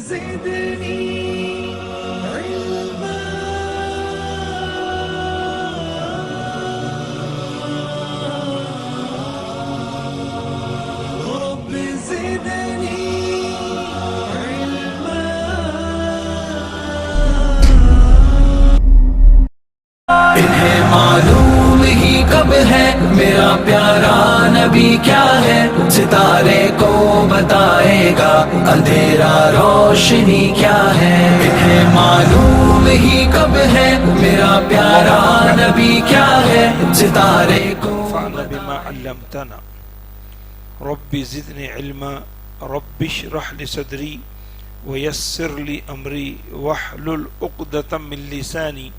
زدني علما رب زدني علما انہیں معلوم ہی کب ہے میرا پیارا نبی کیا ہے، ستارے کو بتائے گا اندھیرا روشنی کیا ہے۔ انہیں معلوم ہی کب ہے میرا پیارا نبی کیا ہے، ستارے کو انفعنا بما علمتنا رب زدنی علما رب اشرح لی صدری ویسر لی امری واحلل عقدۃ من لسانی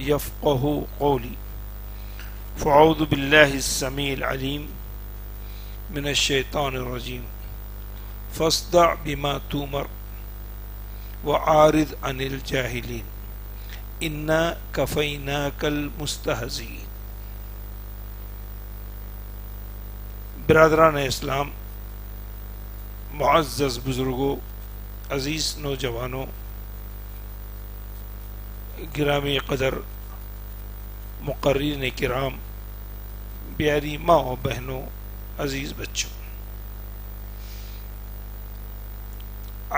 یفقہ قولی۔ فاعوذ باللہ السمیع العلیم من الشیطان الرجیم فاصدع بما تؤمر وعارض عن الجاہلین انا کفیناک المستہزئین۔ برادران اسلام، معزز بزرگوں، عزیز نوجوانوں، گرامی قدر مقررین کرام، پیاری ماں و بہنوں، عزیز بچوں،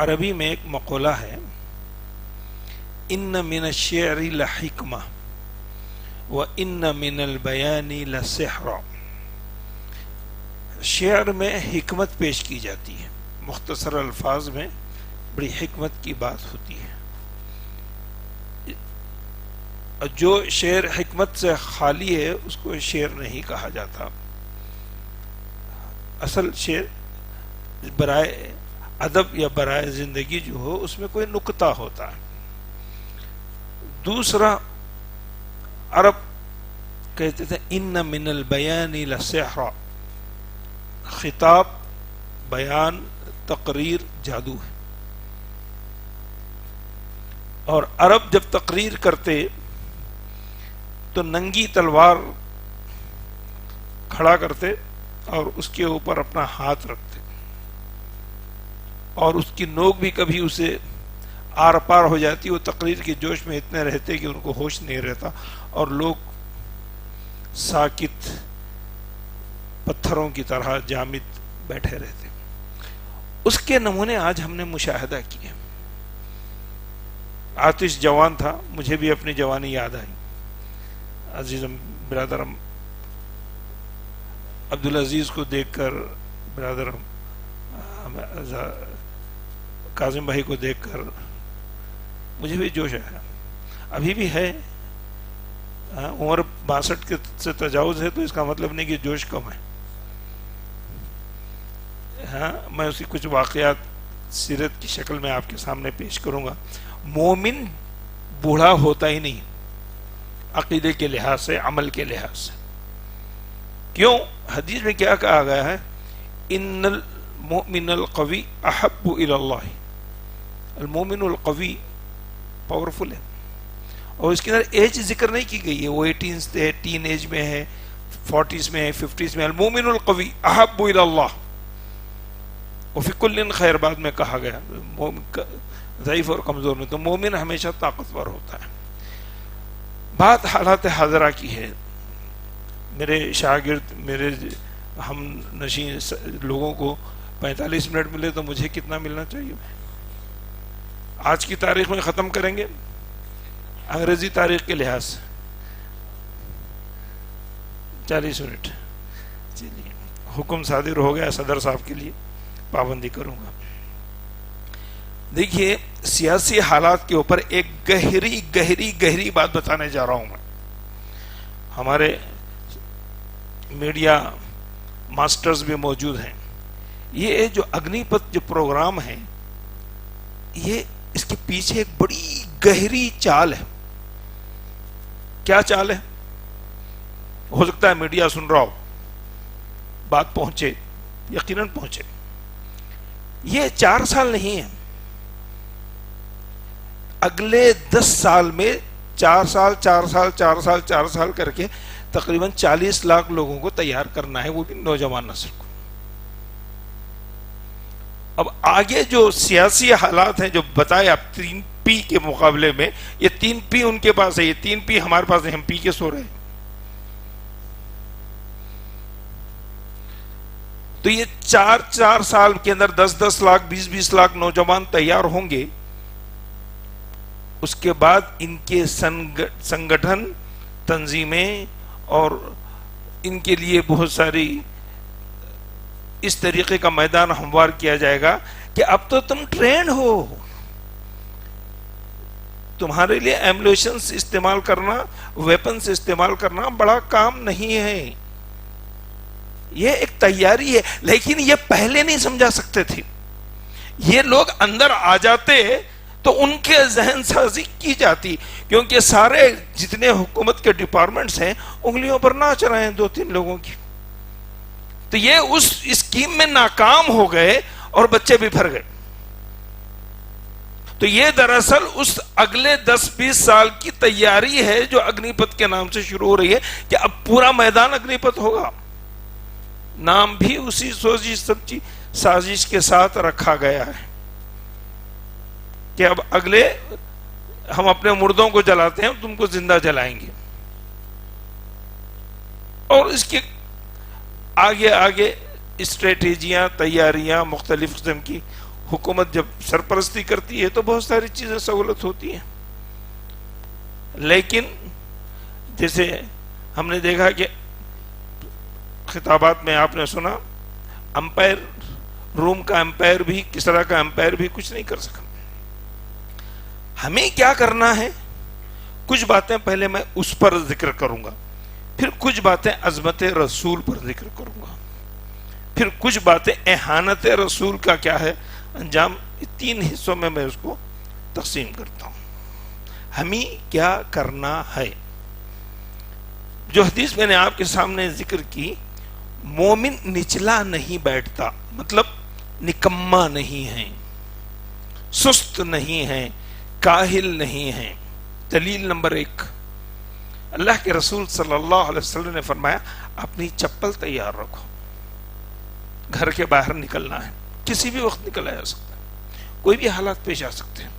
عربی میں ایک مقولہ ہے، ان من الشعر لحکمہ وان من البیان لسحرا۔ شعر میں حکمت پیش کی جاتی ہے، مختصر الفاظ میں بڑی حکمت کی بات ہوتی ہے۔ جو شعر حکمت سے خالی ہے اس کو شعر نہیں کہا جاتا۔ اصل شعر برائے ادب یا برائے زندگی جو ہو اس میں کوئی نکتہ ہوتا ہے۔ دوسرا، عرب کہتے تھے ان من البیان لسحرا، خطاب، بیان، تقریر جادو ہے۔ اور عرب جب تقریر کرتے تو ننگی تلوار کھڑا کرتے اور اس کے اوپر اپنا ہاتھ رکھتے، اور اس کی نوک بھی کبھی اسے آر پار ہو جاتی۔ وہ تقریر کے جوش میں اتنے رہتے کہ ان کو ہوش نہیں رہتا، اور لوگ ساکت پتھروں کی طرح جامد بیٹھے رہتے۔ اس کے نمونے آج ہم نے مشاہدہ کیے۔ آتش جوان تھا، مجھے بھی اپنی جوانی یاد آئی۔ عزیزم برادرم عبدالعزیز کو دیکھ کر، برادرم کاظم بھائی کو دیکھ کر مجھے بھی جوش آیا، ابھی بھی ہے۔ عمر 62 سے تجاوز ہے تو اس کا مطلب نہیں کہ جوش کم ہے۔ میں اسی کچھ واقعات سیرت کی شکل میں آپ کے سامنے پیش کروں گا۔ مومن بوڑھا ہوتا ہی نہیں، عقیدے کے لحاظ سے، عمل کے لحاظ سے۔ کیوں؟ حدیث میں کیا کہا گیا ہے؟ ان المؤمن القوی احب الی اللہ۔ المؤمن القوی پاورفل ہے، اور اس کے اندر ایج ذکر نہیں کی گئی ہے، وہ 18 ہے، ٹین ایج میں ہے، 40s میں ہے، 50s میں ہے۔ المؤمن القوی احب الی اللہ وفی کل خیر، بعد میں کہا گیا ضعیف اور کمزور میں، تو مومن ہمیشہ طاقتور ہوتا ہے۔ بات حالات حاضرہ کی ہے۔ میرے شاگرد، میرے ہم نشین لوگوں کو 45 منٹ ملے تو مجھے کتنا ملنا چاہیے؟ آج کی تاریخ میں ختم کریں گے، انگریزی تاریخ کے لحاظ سے 40 منٹ۔ چلیے، حکم صادر ہو گیا صدر صاحب کے لیے، پابندی کروں گا۔ دیکھیے، سیاسی حالات کے اوپر ایک گہری گہری گہری بات بتانے جا رہا ہوں میں۔ ہمارے میڈیا ماسٹرز بھی موجود ہیں۔ یہ جو اگنی پتھ جو پروگرام ہے، یہ اس کے پیچھے ایک بڑی گہری چال ہے۔ کیا چال ہے؟ ہو سکتا ہے میڈیا سن رہا ہو، بات پہنچے، یقیناً پہنچے۔ یہ 4 سال نہیں ہے، اگلے 10 سال میں 4 سال 4 سال 4 سال 4 سال کر کے تقریباً 40 لاکھ لوگوں کو تیار کرنا ہے، وہ بھی نوجوان نسل کو۔ اب آگے جو سیاسی حالات ہیں جو بتائے آپ 3P کے مقابلے میں، یہ 3P ان کے پاس ہے، یہ 3P ہمارے پاس ہے، ہم پی کے سو رہے ہیں. تو یہ 4 سال کے اندر 10 لاکھ 20 لاکھ نوجوان تیار ہوں گے. اس کے بعد ان کے سنگٹھن، تنظیمیں اور ان کے لیے بہت ساری اس طریقے کا میدان ہموار کیا جائے گا کہ اب تو تم ٹرینڈ ہو، تمہارے لیے ایمولیشنز استعمال کرنا، ویپنز استعمال کرنا بڑا کام نہیں ہے. یہ ایک تیاری ہے، لیکن یہ پہلے نہیں سمجھا سکتے تھے. یہ لوگ اندر آ جاتے تو ان کے ذہن سازی کی جاتی، کیونکہ سارے جتنے حکومت کے ڈپارٹمنٹس ہیں انگلیوں پر ناچ رہے ہیں 2-3 لوگوں کی. تو یہ اس اسکیم میں ناکام ہو گئے اور بچے بھی پھر گئے. تو یہ دراصل اس اگلے 10-20 سال کی تیاری ہے جو اگنی پتھ کے نام سے شروع ہو رہی ہے، کہ اب پورا میدان اگنی پتھ ہوگا. نام بھی اسی سازش کے ساتھ رکھا گیا ہے کہ اب اگلے ہم اپنے مردوں کو جلاتے ہیں، تم کو زندہ جلائیں گے. اور اس کے آگے اسٹریٹجیاں، تیاریاں، مختلف قسم کی حکومت جب سرپرستی کرتی ہے تو بہت ساری چیزیں سہولت ہوتی ہیں. لیکن جیسے ہم نے دیکھا کہ خطابات میں آپ نے سنا، امپائر، روم کا امپائر بھی، کسرا کا امپائر بھی کچھ نہیں کر سکا. ہمیں کیا کرنا ہے؟ کچھ باتیں پہلے میں اس پر ذکر کروں گا، پھر کچھ باتیں عظمت رسول پر ذکر کروں گا، پھر کچھ باتیں اہانت رسول کا کیا ہے انجام. 3 حصوں میں اس کو تقسیم کرتا ہوں. ہمیں کیا کرنا ہے؟ جو حدیث میں نے آپ کے سامنے ذکر کی، مومن نچلا نہیں بیٹھتا، مطلب نکما نہیں ہے، سست نہیں ہے، کاہل نہیں ہے. دلیل نمبر 1، اللہ کے رسول صلی اللہ علیہ وسلم نے فرمایا اپنی چپل تیار رکھو. گھر کے باہر نکلنا ہے، کسی بھی وقت نکلا جا سکتا ہے، کوئی بھی حالات پیش آ سکتے ہیں.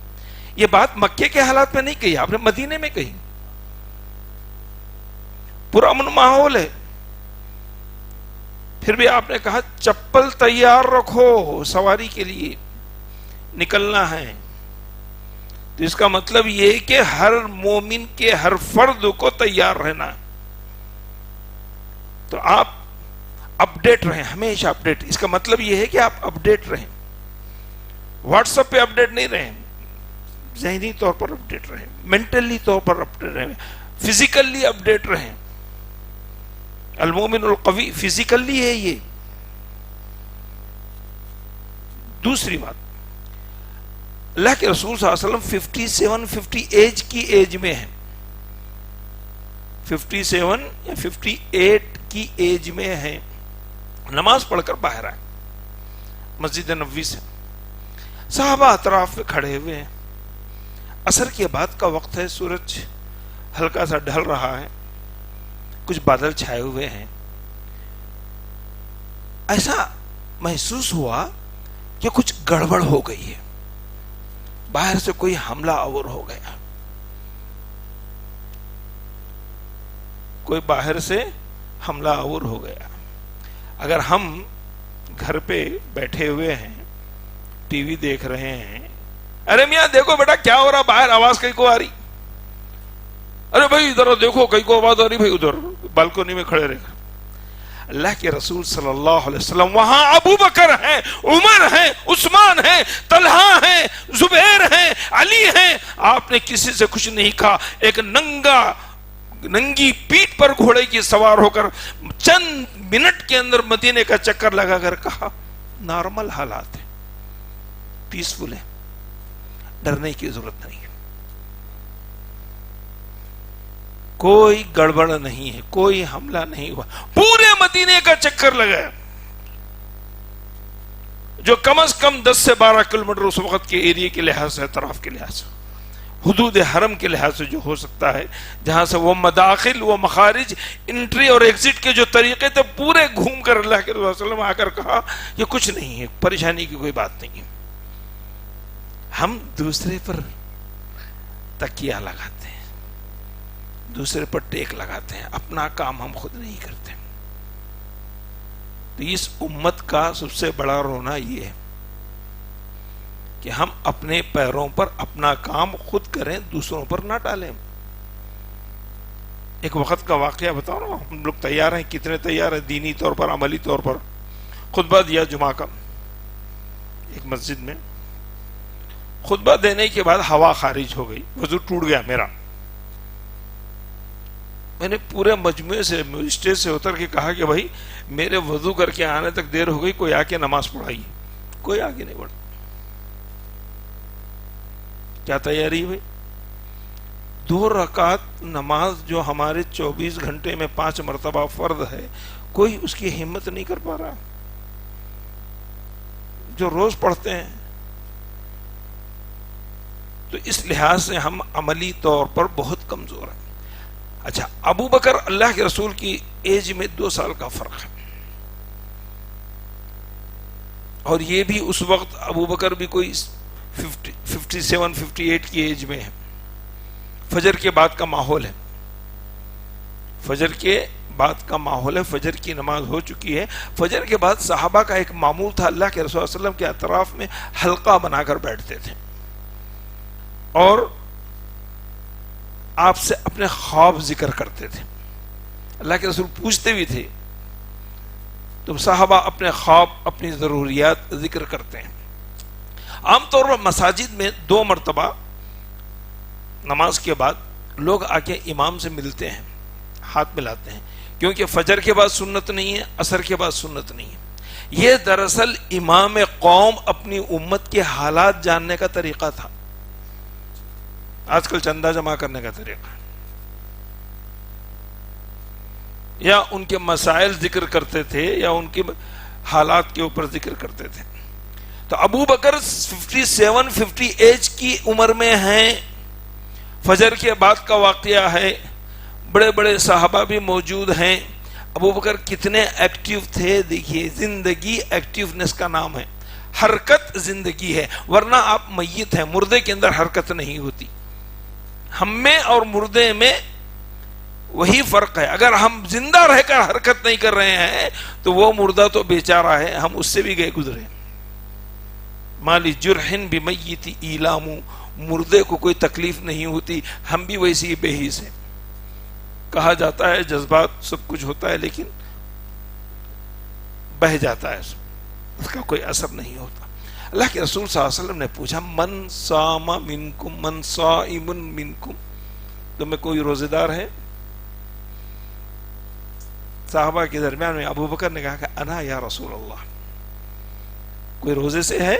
یہ بات مکے کے حالات میں نہیں کہی، آپ نے مدینے میں کہی. پورا امن ماحول ہے، پھر بھی آپ نے کہا چپل تیار رکھو، سواری کے لیے نکلنا ہے. تو اس کا مطلب یہ کہ ہر مومن کے ہر فرد کو تیار رہنا ہے. تو آپ اپڈیٹ رہیں، ہمیشہ اپڈیٹ. اس کا مطلب یہ ہے کہ آپ اپڈیٹ رہیں، واٹس ایپ پہ اپڈیٹ نہیں رہیں، ذہنی طور پر اپڈیٹ رہیں، مینٹلی طور پر اپڈیٹ رہیں، فزیکلی اپڈیٹ رہیں. المومن القوی فزیکلی ہے یہ. دوسری بات، اللہ کے رسول صلی اللہ علیہ وسلم 57-50 ایج کی ایج میں ہیں، 57 یا 58 کی ایج میں ہیں. نماز پڑھ کر باہر آئے مسجد نبوی سے، صحابہ اطراف میں کھڑے ہوئے ہیں. عصر کے بعد کا وقت ہے، سورج ہلکا سا ڈھل رہا ہے، کچھ بادل چھائے ہوئے ہیں. ایسا محسوس ہوا کہ کچھ گڑبڑ ہو گئی ہے، باہر سے کوئی حملہ آور ہو گیا، کوئی باہر سے حملہ آور ہو گیا. اگر ہم گھر پہ بیٹھے ہوئے ہیں، ٹی وی دیکھ رہے ہیں، ارے میاں دیکھو بیٹا کیا ہو رہا، باہر آواز کہیں کو آ رہی، ارے بھائی ادھر دیکھو کہیں کو آواز آ رہی، بھائی ادھر بالکونی میں کھڑے رہے گا. اللہ کے رسول صلی اللہ علیہ وسلم وہاں ابو بکر ہیں، عمر ہیں، عثمان ہیں، طلحہ ہیں، زبیر ہیں، علی ہیں. آپ نے کسی سے کچھ نہیں کہا. ایک ننگی پیٹھ پر گھوڑے کی سوار ہو کر چند منٹ کے اندر مدینے کا چکر لگا کر کہا نارمل حالات ہیں، پیسفل ہے، ڈرنے کی ضرورت نہیں ہے، کوئی گڑبڑ نہیں ہے، کوئی حملہ نہیں ہوا. پورے مدینے کا چکر لگایا جو کم از کم 10 سے 12 کلومیٹر اس وقت کے ایریے کے لحاظ سے، طرف کے لحاظ سے. حدود حرم کے لحاظ سے جو ہو سکتا ہے، جہاں سے وہ مداخل، وہ مخارج، انٹری اور ایگزٹ کے جو طریقے تھے پورے گھوم کر اللہ کے رسول صلی اللہ علیہ وسلم آ کر کہا یہ کچھ نہیں ہے، پریشانی کی کوئی بات نہیں ہے۔ ہم دوسرے پر تکیہ لگاتے ہیں، دوسرے پر ٹیک لگاتے ہیں، اپنا کام ہم خود نہیں کرتے۔ تو اس امت کا سب سے بڑا رونا یہ ہے کہ ہم اپنے پیروں پر اپنا کام خود کریں، دوسروں پر نہ ڈالیں۔ ایک وقت کا واقعہ بتاؤ نا، ہم لوگ تیار ہیں، کتنے تیار ہیں دینی طور پر، عملی طور پر؟ خطبہ دیا جمعہ کا ایک مسجد میں، خطبہ دینے کے بعد ہوا خارج ہو گئی، وضو ٹوٹ گیا میرا۔ میں نے پورے مجموعے سے، اسٹیج سے اتر کے کہا کہ بھائی میرے وضو کر کے آنے تک دیر ہو گئی، کوئی آ کے نماز پڑھائی۔ کوئی آگے نہیں بڑھا۔ کیا تیاری ہوئی؟ 2 رکعت نماز جو ہمارے 24 گھنٹے میں 5 مرتبہ فرض ہے، کوئی اس کی ہمت نہیں کر پا رہا، جو روز پڑھتے ہیں۔ تو اس لحاظ سے ہم عملی طور پر بہت کمزور ہیں۔ اچھا، ابو بکر اللہ کے رسول کی ایج میں 2 سال کا فرق ہے، اور یہ بھی اس وقت ابو بکر بھی کوئی 57 58 کی ایج میں ہے۔ فجر کے بعد کا ماحول ہے، فجر کے بعد کا ماحول ہے، فجر کی نماز ہو چکی ہے۔ فجر کے بعد صحابہ کا ایک معمول تھا، اللہ کے رسول صلی اللہ علیہ وسلم کے اطراف میں حلقہ بنا کر بیٹھتے تھے اور آپ سے اپنے خواب ذکر کرتے تھے۔ اللہ کے رسول پوچھتے بھی تھے تو صحابہ اپنے خواب، اپنی ضروریات ذکر کرتے ہیں۔ عام طور پر مساجد میں 2 مرتبہ نماز کے بعد لوگ آ کے امام سے ملتے ہیں، ہاتھ ملاتے ہیں، کیونکہ فجر کے بعد سنت نہیں ہے، عصر کے بعد سنت نہیں ہے۔ یہ دراصل امام قوم اپنی امت کے حالات جاننے کا طریقہ تھا، آج کل چندہ جمع کرنے کا طریقہ، یا ان کے مسائل ذکر کرتے تھے یا ان کے حالات کے اوپر ذکر کرتے تھے۔ تو ابو بکر 57 50 ایج کی عمر میں ہیں، فجر کے بعد کا واقعہ ہے، بڑے بڑے صحابہ بھی موجود ہیں۔ ابو بکر کتنے ایکٹیو تھے، دیکھیے، زندگی ایکٹیونیس کا نام ہے، حرکت زندگی ہے، ورنہ آپ میت ہیں، مردے کے اندر حرکت نہیں ہوتی۔ ہم میں اور مردے میں وہی فرق ہے، اگر ہم زندہ رہ کر حرکت نہیں کر رہے ہیں تو وہ مردہ تو بیچارہ ہے، ہم اس سے بھی گئے گزرے۔ مالی جرحن بمیت ایلام، مردے کو کوئی تکلیف نہیں ہوتی، ہم بھی ویسی بے حس ہیں۔ کہا جاتا ہے جذبات سب کچھ ہوتا ہے لیکن بہہ جاتا ہے، اس کا کوئی اثر نہیں ہوتا۔ اللہ کے رسول صلی اللہ علیہ وسلم نے پوچھا من صام منکم، من صائم منکم، تو میں کوئی روزے دار ہے؟ صحابہ کے درمیان میں ابو بکر نے کہا کہ انا یا رسول اللہ، کوئی روزے سے ہے؟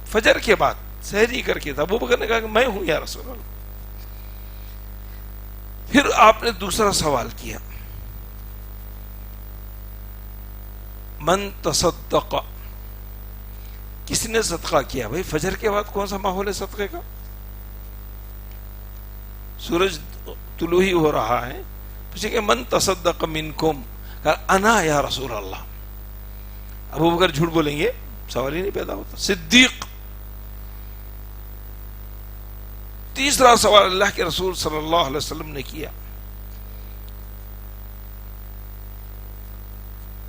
فجر کے بعد سحری کر کے تھا، ابو بکر نے کہا کہ میں ہوں یا رسول اللہ۔ پھر آپ نے دوسرا سوال کیا، من تصدق، کس نے صدقہ کیا؟ بھائی فجر کے بعد کون سا ماحول ہے صدقے کا؟ سورج طلوع ہی ہو رہا ہے، پوچھے کہ من تصدق منکم، کہا انا یا رسول اللہ۔ ابو بکر جھوٹ بولیں گے؟ سوال ہی نہیں پیدا ہوتا۔ صدیق۔ تیسرا سوال اللہ کے رسول صلی اللہ علیہ وسلم نے کیا،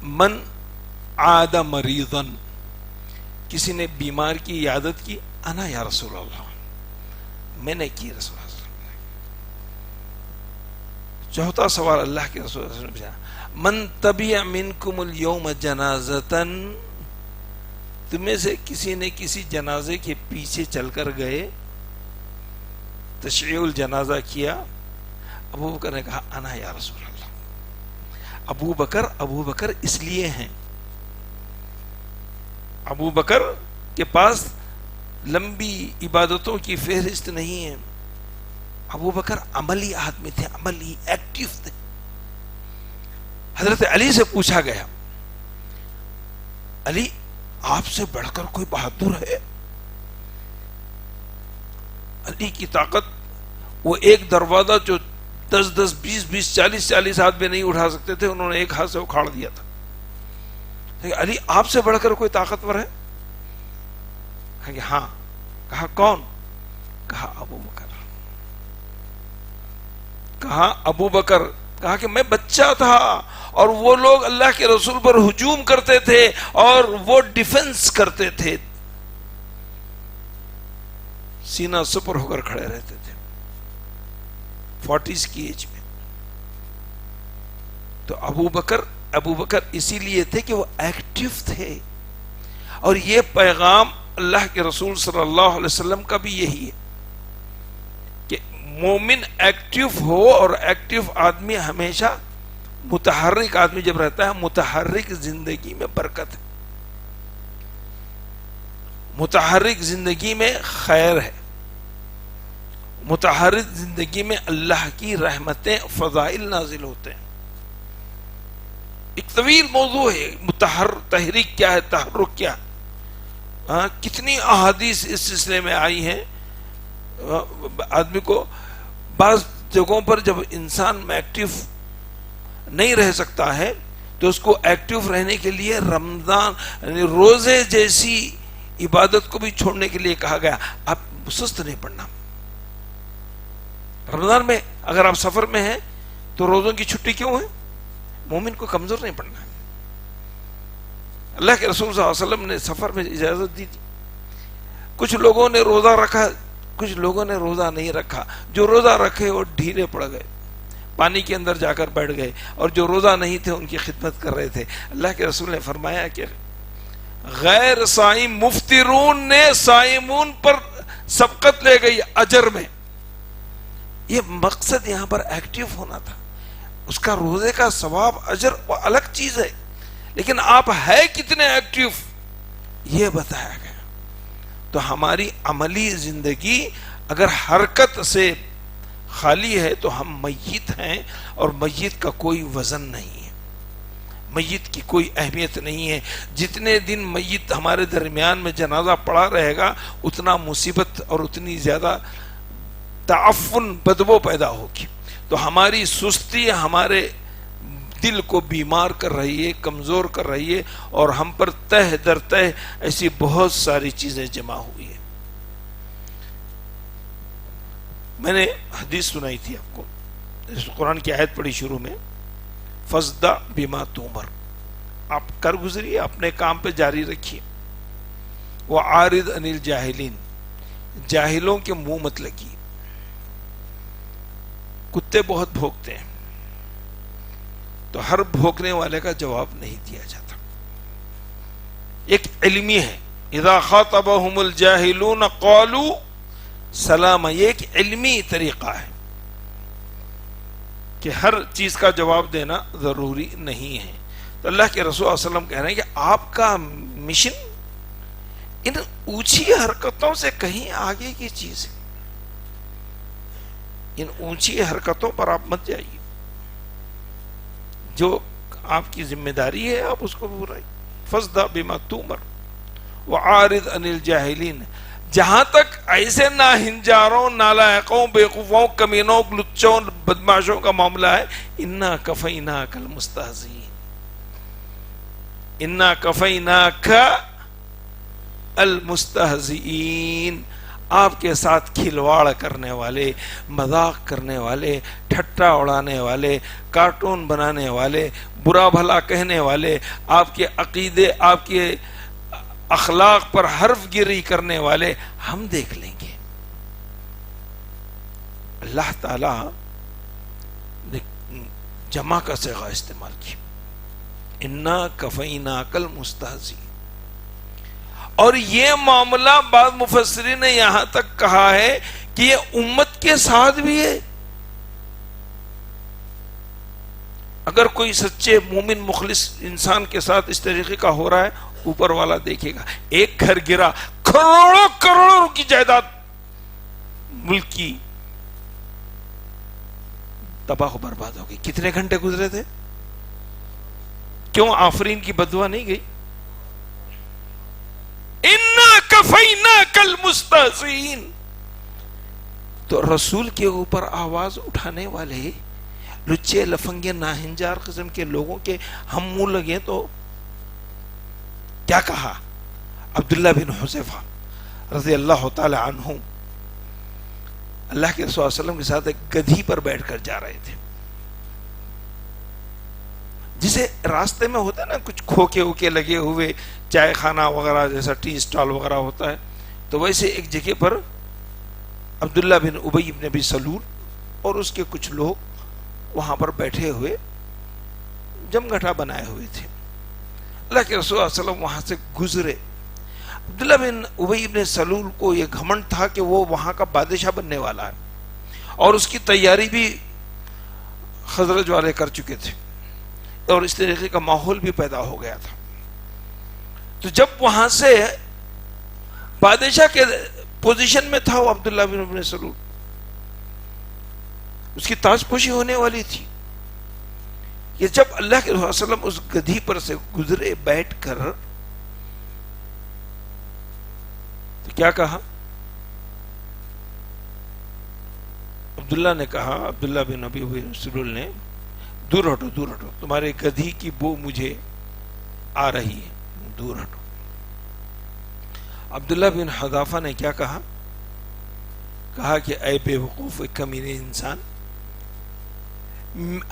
من عاد مریضا، کسی نے بیمار کی عیادت کی؟ انا یا رسول اللہ، میں نے کی رسول اللہ صلی اللہ علیہ وسلم۔ چوتھا سوال اللہ کے رسول صلی اللہ علیہ وسلم، من تبع منکم اليوم جنازتا، تمہیں سے کسی نے کسی جنازے کے پیچھے چل کر گئے، تشیع الجنازہ کیا؟ ابو بکر نے کہا انا یا رسول اللہ۔ ابو بکر اس لیے ہیں، ابو بکر کے پاس لمبی عبادتوں کی فہرست نہیں ہے، ابو بکر عملی آدمی تھے، عملی ایکٹیو تھے۔ حضرت علی سے پوچھا گیا، علی آپ سے بڑھ کر کوئی بہادر ہے؟ علی کی طاقت وہ ایک دروازہ جو 10 20 40 ہاتھ میں نہیں اٹھا سکتے تھے، انہوں نے ایک ہاتھ سے اکھاڑ دیا تھا. علی آپ سے بڑھ کر کوئی طاقتور ہے؟ کہ ہاں. کہا کون؟ کہا ابو بکر. کہا ابو بکر. کہا کہ میں بچہ تھا اور وہ لوگ اللہ کے رسول پر ہجوم کرتے تھے اور وہ ڈیفنس کرتے تھے، سینہ سپر ہو کر کھڑے رہتے تھے 40s کی ایج میں. تو ابو بکر اسی لیے تھے کہ وہ ایکٹیو تھے. اور یہ پیغام اللہ کے رسول صلی اللہ علیہ وسلم کا بھی یہی ہے کہ مومن ایکٹیو ہو، اور ایکٹیو آدمی ہمیشہ متحرک آدمی جب رہتا ہے، متحرک زندگی میں برکت ہے، متحرک زندگی میں خیر ہے، متحرک زندگی میں اللہ کی رحمتیں فضائل نازل ہوتے ہیں. ایک طویل موضوع ہے تحریک کیا ہے، تحرک کیا ہے. کتنی احادیث اس سلسلے میں آئی ہیں. آدمی کو بعض جگہوں پر جب انسان میں ایکٹیو نہیں رہ سکتا ہے تو اس کو ایکٹیو رہنے کے لیے رمضان یعنی روزے جیسی عبادت کو بھی چھوڑنے کے لیے کہا گیا. آپ سست نہیں پڑنا. رمضان میں اگر آپ سفر میں ہیں تو روزوں کی چھٹی کیوں ہے؟ مومن کو کمزور نہیں پڑنا ہے. اللہ کے رسول صلی اللہ علیہ وسلم نے سفر میں اجازت دی تھی. کچھ لوگوں نے روزہ رکھا، کچھ لوگوں نے روزہ نہیں رکھا. جو روزہ رکھے وہ ڈھیلے پڑ گئے، پانی کے اندر جا کر بیٹھ گئے، اور جو روزہ نہیں تھے ان کی خدمت کر رہے تھے. اللہ کے رسول نے فرمایا کہ غیر صائم مفطرون نے صائمون پر سبقت لے گئی اجر میں. یہ مقصد یہاں پر ایکٹیو ہونا تھا. اس کا روزے کا ثواب اجر وہ الگ چیز ہے، لیکن آپ ہے کتنے ایکٹیو یہ بتایا گیا. تو ہماری عملی زندگی اگر حرکت سے خالی ہے تو ہم میت ہیں، اور میت کا کوئی وزن نہیں ہے، میت کی کوئی اہمیت نہیں ہے. جتنے دن میت ہمارے درمیان میں جنازہ پڑا رہے گا اتنا مصیبت اور اتنی زیادہ تعفن بدبو پیدا ہوگی. تو ہماری سستی ہمارے دل کو بیمار کر رہی ہے، کمزور کر رہی ہے، اور ہم پر تہ در تہ ایسی بہت ساری چیزیں جمع ہوئی ہیں. میں نے حدیث سنائی تھی آپ کو، قرآن کی آیت پڑھی شروع میں، فَاصْدَعْ بِمَا تُؤْمَرُ. آپ کر گزریے، اپنے کام پہ جاری رکھیے. وَعَارِضْ عَنِ الْجَاهِلِينَ. جاہلوں کے منہ مت لگیے. کتے بہت بھونکتے ہیں تو ہر بھونکنے والے کا جواب نہیں دیا جاتا. ایک علمی ہے، اذا خاطبهم الجاہلون قالوا سلاما. یہ ایک علمی طریقہ ہے کہ ہر چیز کا جواب دینا ضروری نہیں ہے. تو اللہ کے رسول صلی اللہ علیہ وسلم کہہ رہے ہیں کہ آپ کا مشن ان اونچی حرکتوں سے کہیں آگے کی چیز ہے. ان اونچی حرکتوں پر آپ مت جائیے. جو آپ کی ذمہ داری ہے آپ اس کو پورا. فَاصْدَعْ بِمَا تُؤْمَرُ وَعَارِضْ عَنِ الْجَاهِلِينَ. جہاں تک ایسے ناہنجاروں، نالائقوں، بیوقوفوں، کمینوں، لچوں، بدماشوں کا معاملہ ہے، اِنَّا كَفَيْنَاكَ الْمُسْتَهْزِئِينَ. اِنَّا كَفَيْنَاكَ الْمُسْتَهْزِئِينَ. آپ کے ساتھ کھلواڑ کرنے والے، مذاق کرنے والے، ٹھٹا اڑانے والے، کارٹون بنانے والے، برا بھلا کہنے والے، آپ کے عقیدے، آپ کے اخلاق پر حرف گیری کرنے والے ہم دیکھ لیں گے. اللہ تعالی نے جمع کا صیغہ استعمال کیا، انا کفیناک المستہزئین. اور یہ معاملہ بعض مفسرین نے یہاں تک کہا ہے کہ یہ امت کے ساتھ بھی ہے. اگر کوئی سچے مومن مخلص انسان کے ساتھ اس طریقے کا ہو رہا ہے، اوپر والا دیکھے گا. ایک گھر گرا، کروڑوں کروڑوں کی جائیداد ملک کی تباہ و برباد ہو گئی. کتنے گھنٹے گزرے تھے؟ کیوں آفرین کی بددعا نہیں گئی؟ اِنَّا كَفَيْنَاكَ الْمُسْتَهْزِئِينَ. تو رسول کے اوپر آواز اٹھانے والے لچے لفنگے ناہنجار قسم کے لوگوں کے ہم منہ لگے تو کیا کہا؟ عبداللہ بن حذیفہ رضی اللہ تعالی عنہ اللہ کے رسول صلی اللہ علیہ وسلم کے ساتھ ایک گدھی پر بیٹھ کر جا رہے تھے. جسے راستے میں ہوتا ہے نا کچھ کھوکے اوکے لگے ہوئے چائے خانہ وغیرہ جیسا ٹی اسٹال وغیرہ ہوتا ہے، تو ویسے ایک جگہ پر عبداللہ بن ابی بن ابی سلول اور اس کے کچھ لوگ وہاں پر بیٹھے ہوئے جمگھٹا بنائے ہوئے تھے. اللہ کے رسول صلی اللہ علیہ وسلم وہاں سے گزرے. عبداللہ بن ابی بن سلول کو یہ گھمنڈ تھا کہ وہ وہاں کا بادشاہ بننے والا ہے اور اس کی تیاری بھی خزرج والے کر چکے تھے اور اس طریقے کا ماحول بھی پیدا ہو گیا تھا. تو جب وہاں سے بادشاہ کے پوزیشن میں تھا وہ عبداللہ بن ابی بن سلول، اس کی تاج پوشی ہونے والی تھی. یہ جب اللہ کے رسول صلی اللہ علیہ وسلم اس گدھی پر سے گزرے بیٹھ کر تو کیا کہا؟ عبداللہ نے کہا، عبداللہ بن ابی بن سلول نے، دور ہٹو دور ہٹو، تمہارے گدھی کی بو مجھے آ رہی ہے، دور ہٹو. عبداللہ بن حذافہ نے کیا کہا؟ کہا کہ اے بے وقوف کمینے انسان،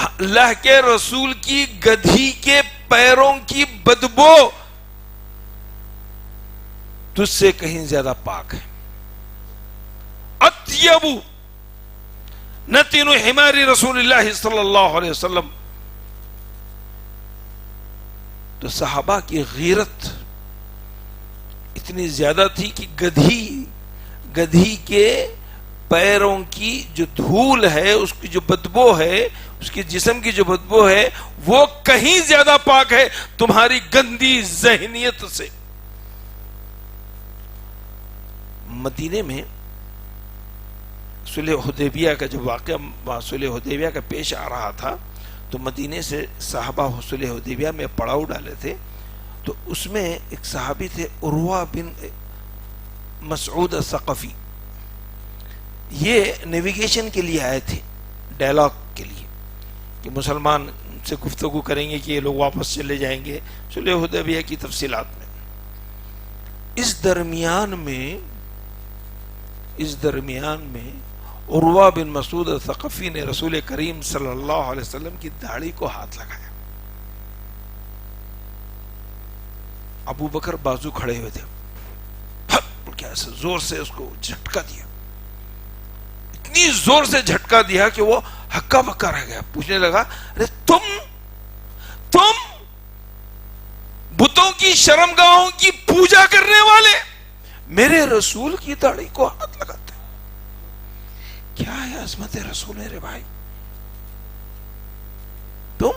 اللہ کے رسول کی گدھی کے پیروں کی بدبو تجھ سے کہیں زیادہ پاک ہے. اطیبو نتن حمار رسول اللہ صلی اللہ علیہ وسلم. تو صحابہ کی غیرت اتنی زیادہ تھی کہ گدھی کے پیروں کی جو دھول ہے، اس کی جو بدبو ہے، اس کے جسم کی جو بدبو ہے، وہ کہیں زیادہ پاک ہے تمہاری گندی ذہنیت سے. مدینے میں صلح حدیبیہ کا جو واقعہ صلح حدیبیہ کا پیش آ رہا تھا، تو مدینے سے صحابہ صلح حدیبیہ میں پڑاؤ ڈالے تھے. تو اس میں ایک صحابی تھے عروہ بن مسعود الثقفی. یہ نیویگیشن کے لیے آئے تھے، ڈائلاگ کے لیے، کہ مسلمان سے گفتگو کریں گے کہ یہ لوگ واپس چلے جائیں گے صلح حدیبیہ کی تفصیلات میں. اس درمیان میں عروہ بن مسعود الثقفی نے رسول کریم صلی اللہ علیہ وسلم کی داڑھی کو ہاتھ لگایا. ابو بکر بازو کھڑے ہوئے تھے، ایسے زور سے اس کو جھٹکا دیا، اتنی زور سے جھٹکا دیا کہ وہ ہکا بکا رہ گیا. پوچھنے لگا، ارے تم بتوں کی شرمگاہوں کی پوجا کرنے والے میرے رسول کی داڑھی کو ہاتھ لگاتے ہیں؟ کیا ہے عظمت رسول میرے بھائی؟ تم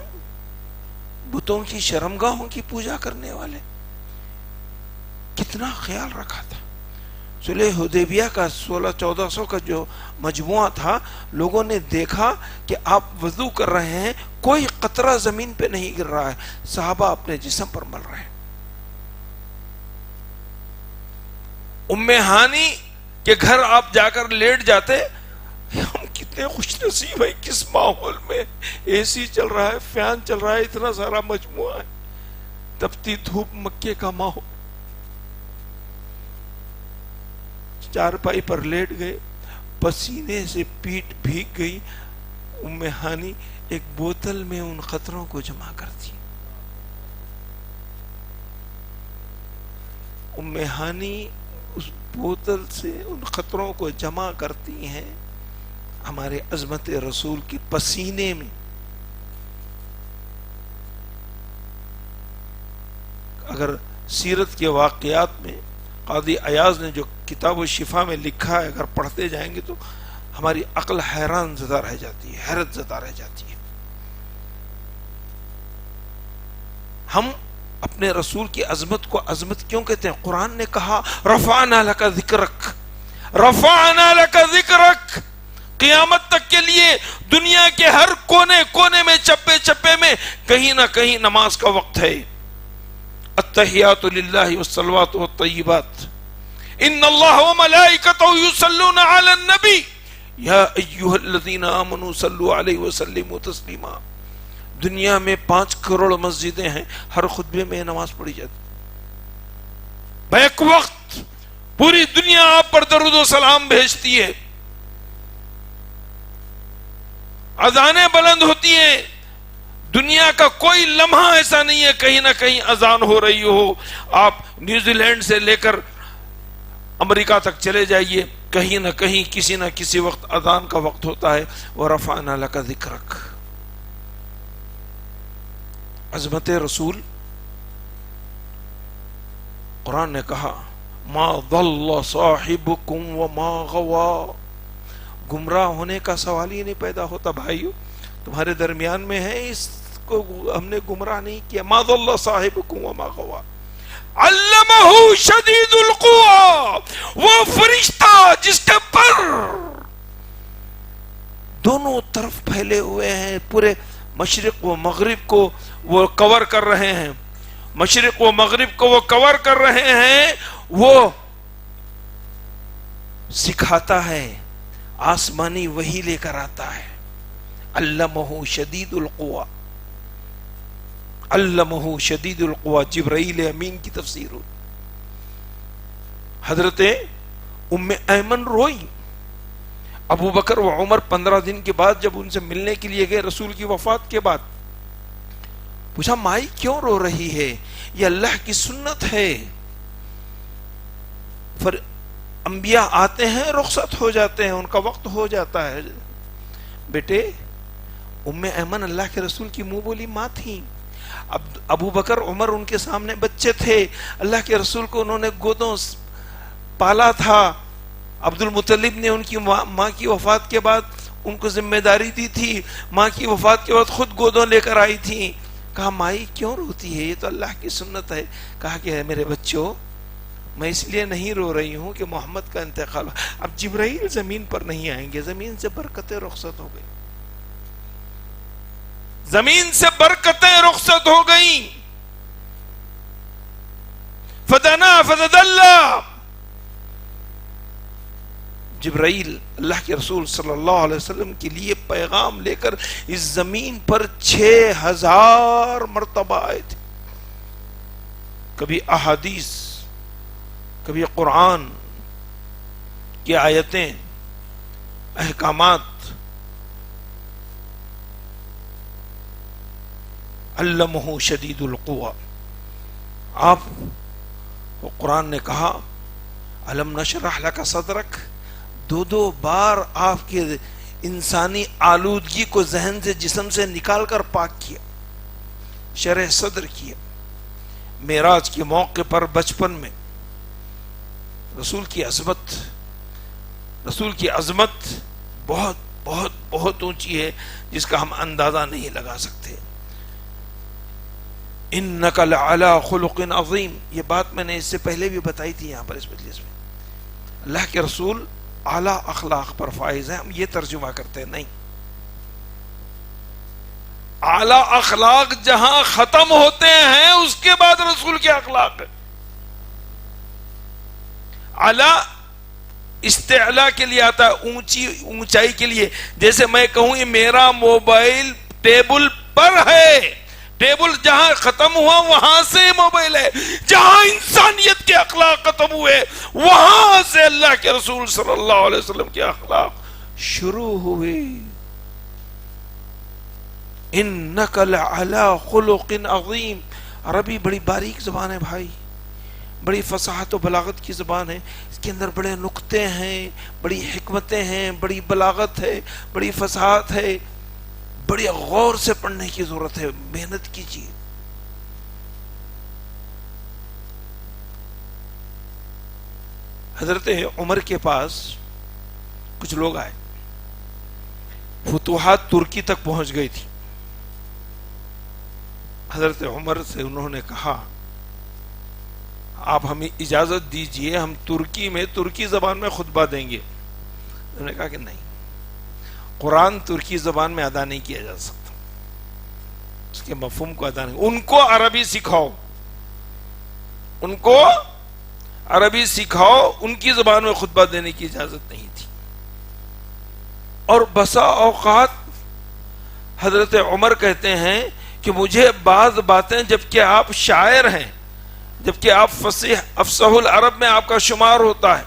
بتوں کی شرمگاہوں کی پوجا کرنے والے. کتنا خیال رکھا تھا. صلح حدیبیہ کا 1600-1400 کا جو مجموعہ تھا، لوگوں نے دیکھا کہ آپ وضو کر رہے ہیں، کوئی قطرہ زمین پہ نہیں گر رہا ہے، صحابہ اپنے جسم پر مل رہے ہیں. ام ہانی کے گھر آپ جا کر لیٹ جاتے، ہم کتنے خوش نصیب ہیں، کس ماحول میں اے سی چل رہا ہے، فین چل رہا ہے، اتنا سارا مجموعہ ہے، تپتی دھوپ مکے کا ماحول. چارپائی پر لیٹ گئے، پسینے سے پیٹ بھیگ گئی. ام ہانی ایک بوتل میں ان قطروں کو جمع کرتی. ام ہانی اس بوتل سے ان قطروں کو جمع کرتی ہیں ہمارے عظمت رسول کی پسینے میں. اگر سیرت کے واقعات میں قاضی ایاز نے جو کتاب الشفا میں لکھا ہے، اگر پڑھتے جائیں گے تو ہماری عقل حیران زدہ رہ جاتی ہے، حیرت زدہ رہ جاتی ہے. ہم اپنے رسول کی عظمت کو عظمت کیوں کہتے ہیں؟ قرآن نے کہا رفعنا لک ذکرک، رفعنا لک ذکرک. قیامت تک کے لیے دنیا کے ہر کونے کونے میں، چپے چپے میں کہیں نہ کہیں نماز کا وقت ہے. التحیات للہ والصلوات والطیبات ان اللہ وملائکتہ یصلون علی النبی یا ایھا الذین آمنوا صلوا علیہ وسلموا تسلیما. دنیا میں 5 کروڑ مسجدیں ہیں، ہر خطبے میں نماز پڑھی جاتی. بیک وقت پوری دنیا آپ پر درود و سلام بھیجتی ہے، اذانیں بلند ہوتی ہیں. دنیا کا کوئی لمحہ ایسا نہیں ہے کہیں نہ کہیں اذان ہو رہی ہو. آپ نیوزی لینڈ سے لے کر امریکہ تک چلے جائیے، کہیں نہ کہیں کسی نہ کسی وقت اذان کا وقت ہوتا ہے. وَرَفَعْنَا لَكَ ذِكْرَكَ. عظمت رسول. قرآن نے کہا مَا ضَلَّ صَاحِبُكُمْ وَمَا غَوَى. گمراہ ہونے کا سوال ہی نہیں پیدا ہوتا. بھائیو تمہارے درمیان میں ہے، اس کو ہم نے گمراہ نہیں کیا. مَا ضَلَّ صَاحِبُكُمْ وَمَا غَوَى. علمہ شدید القوى. وہ فرشتہ جس کے پر دونوں طرف پھیلے ہوئے ہیں، پورے مشرق و مغرب کو وہ کور کر رہے ہیں، مشرق و مغرب کو وہ کور کر رہے ہیں. وہ سکھاتا ہے، آسمانی وحی لے کر آتا ہے. علمہ شدید القوى. علمہ شدید القوى جبرائیل امین کی تفسیر ہو. حضرت ام ایمن روئی. ابو بکر و عمر 15 دن کے بعد جب ان سے ملنے کے لیے گئے رسول کی وفات کے بعد، پوچھا مائی کیوں رو رہی ہے؟ یہ اللہ کی سنت ہے. پھر انبیاء آتے ہیں رخصت ہو جاتے ہیں، ان کا وقت ہو جاتا ہے. بیٹے ام ایمن اللہ کے رسول کی منہ بولی ماں تھی. ابو بکر عمر ان کے سامنے بچے تھے. اللہ کے رسول کو انہوں نے گودوں پالا تھا. عبد المطلب نے ان کی ماں کی وفات کے بعد ان کو ذمہ داری دی تھی. ماں کی وفات کے بعد خود گودوں لے کر آئی تھی. کہا مائی کیوں روتی ہے؟ یہ تو اللہ کی سنت ہے. کہا کہ میرے بچوں میں اس لیے نہیں رو رہی ہوں کہ محمد کا انتقال. اب جبرائیل زمین پر نہیں آئیں گے، زمین سے برکتیں رخصت ہو گئی، زمین سے برکتیں رخصت ہو گئیں. فدنا فتدلى. جبرائیل اللہ کے رسول صلی اللہ علیہ وسلم کے لیے پیغام لے کر اس زمین پر 6000 مرتبہ آئے تھے. کبھی احادیث، کبھی قرآن کی آیتیں، احکامات. علمہ شدید القوى. آپ قرآن نے کہا علم نشرح لک صدرک. 2 بار آپ کے انسانی آلودگی کو ذہن سے جسم سے نکال کر پاک کیا، شرح صدر کیا. معراج کے موقع پر بچپن میں رسول کی عظمت بہت بہت بہت اونچی ہے، جس کا ہم اندازہ نہیں لگا سکتے. انک لعلی خلق عظیم. یہ بات میں نے اس سے پہلے بھی بتائی تھی یہاں پر اس مجلس میں. اللہ کے رسول اعلیٰ اخلاق پر فائز ہیں. ہم یہ ترجمہ کرتے ہیں نہیں. اعلیٰ اخلاق جہاں ختم ہوتے ہیں اس کے بعد رسول کے اخلاق ہے. اعلیٰ استعلاء کے لیے آتا ہے، اونچائی کے لیے. جیسے میں کہوں یہ میرا موبائل ٹیبل پر ہے، ٹیبل جہاں ختم ہوا وہاں سے موبائل ہے. جہاں انسانیت کے اخلاق ختم ہوئے وہاں سے اللہ کے رسول صلی اللہ علیہ وسلم کے اخلاق شروع ہوئے. انک لعلی خلق عظیم. عربی بڑی باریک زبان ہے بھائی، بڑی فصاحت و بلاغت کی زبان ہے. اس کے اندر بڑے نکتے ہیں، بڑی حکمتیں ہیں، بڑی بلاغت ہے، بڑی فصاحت ہے. بڑی غور سے پڑھنے کی ضرورت ہے، محنت کیجیے. حضرت عمر کے پاس کچھ لوگ آئے، فتوحات ترکی تک پہنچ گئی تھی. حضرت عمر سے انہوں نے کہا آپ ہمیں اجازت دیجئے، ہم ترکی زبان میں خطبہ دیں گے. انہوں نے کہا کہ نہیں، قرآن ترکی زبان میں ادا نہیں کیا جا سکتا، اس کے مفہوم کو ادا نہیں. ان کو عربی سکھاؤ، ان کو عربی سکھاؤ، ان کی زبان میں خطبہ دینے کی اجازت نہیں تھی. اور بسا اوقات حضرت عمر کہتے ہیں کہ مجھے بعض باتیں، جبکہ آپ شاعر ہیں، جبکہ آپ فصیح افصح العرب میں آپ کا شمار ہوتا ہے،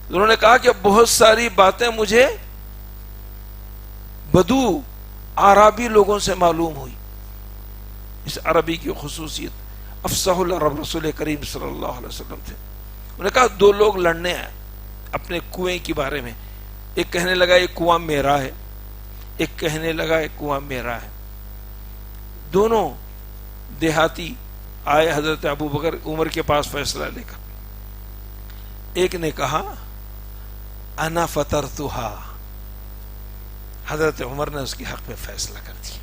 انہوں نے کہا کہ بہت ساری باتیں مجھے بدو عربی لوگوں سے معلوم ہوئی. اس عربی کی خصوصیت، افصح العرب رسول کریم صلی اللہ علیہ وسلم تھے. انہوں نے کہا دو لوگ لڑنے آئے اپنے کنویں کے بارے میں، ایک کہنے لگا یہ کنواں میرا ہے، ایک کہنے لگا یہ کنواں میرا ہے. دونوں دیہاتی آئے حضرت ابو بکر عمر کے پاس فیصلہ لے کر. ایک نے کہا انا فطرتھا، حضرت عمر نے اس کے حق میں فیصلہ کر دیا.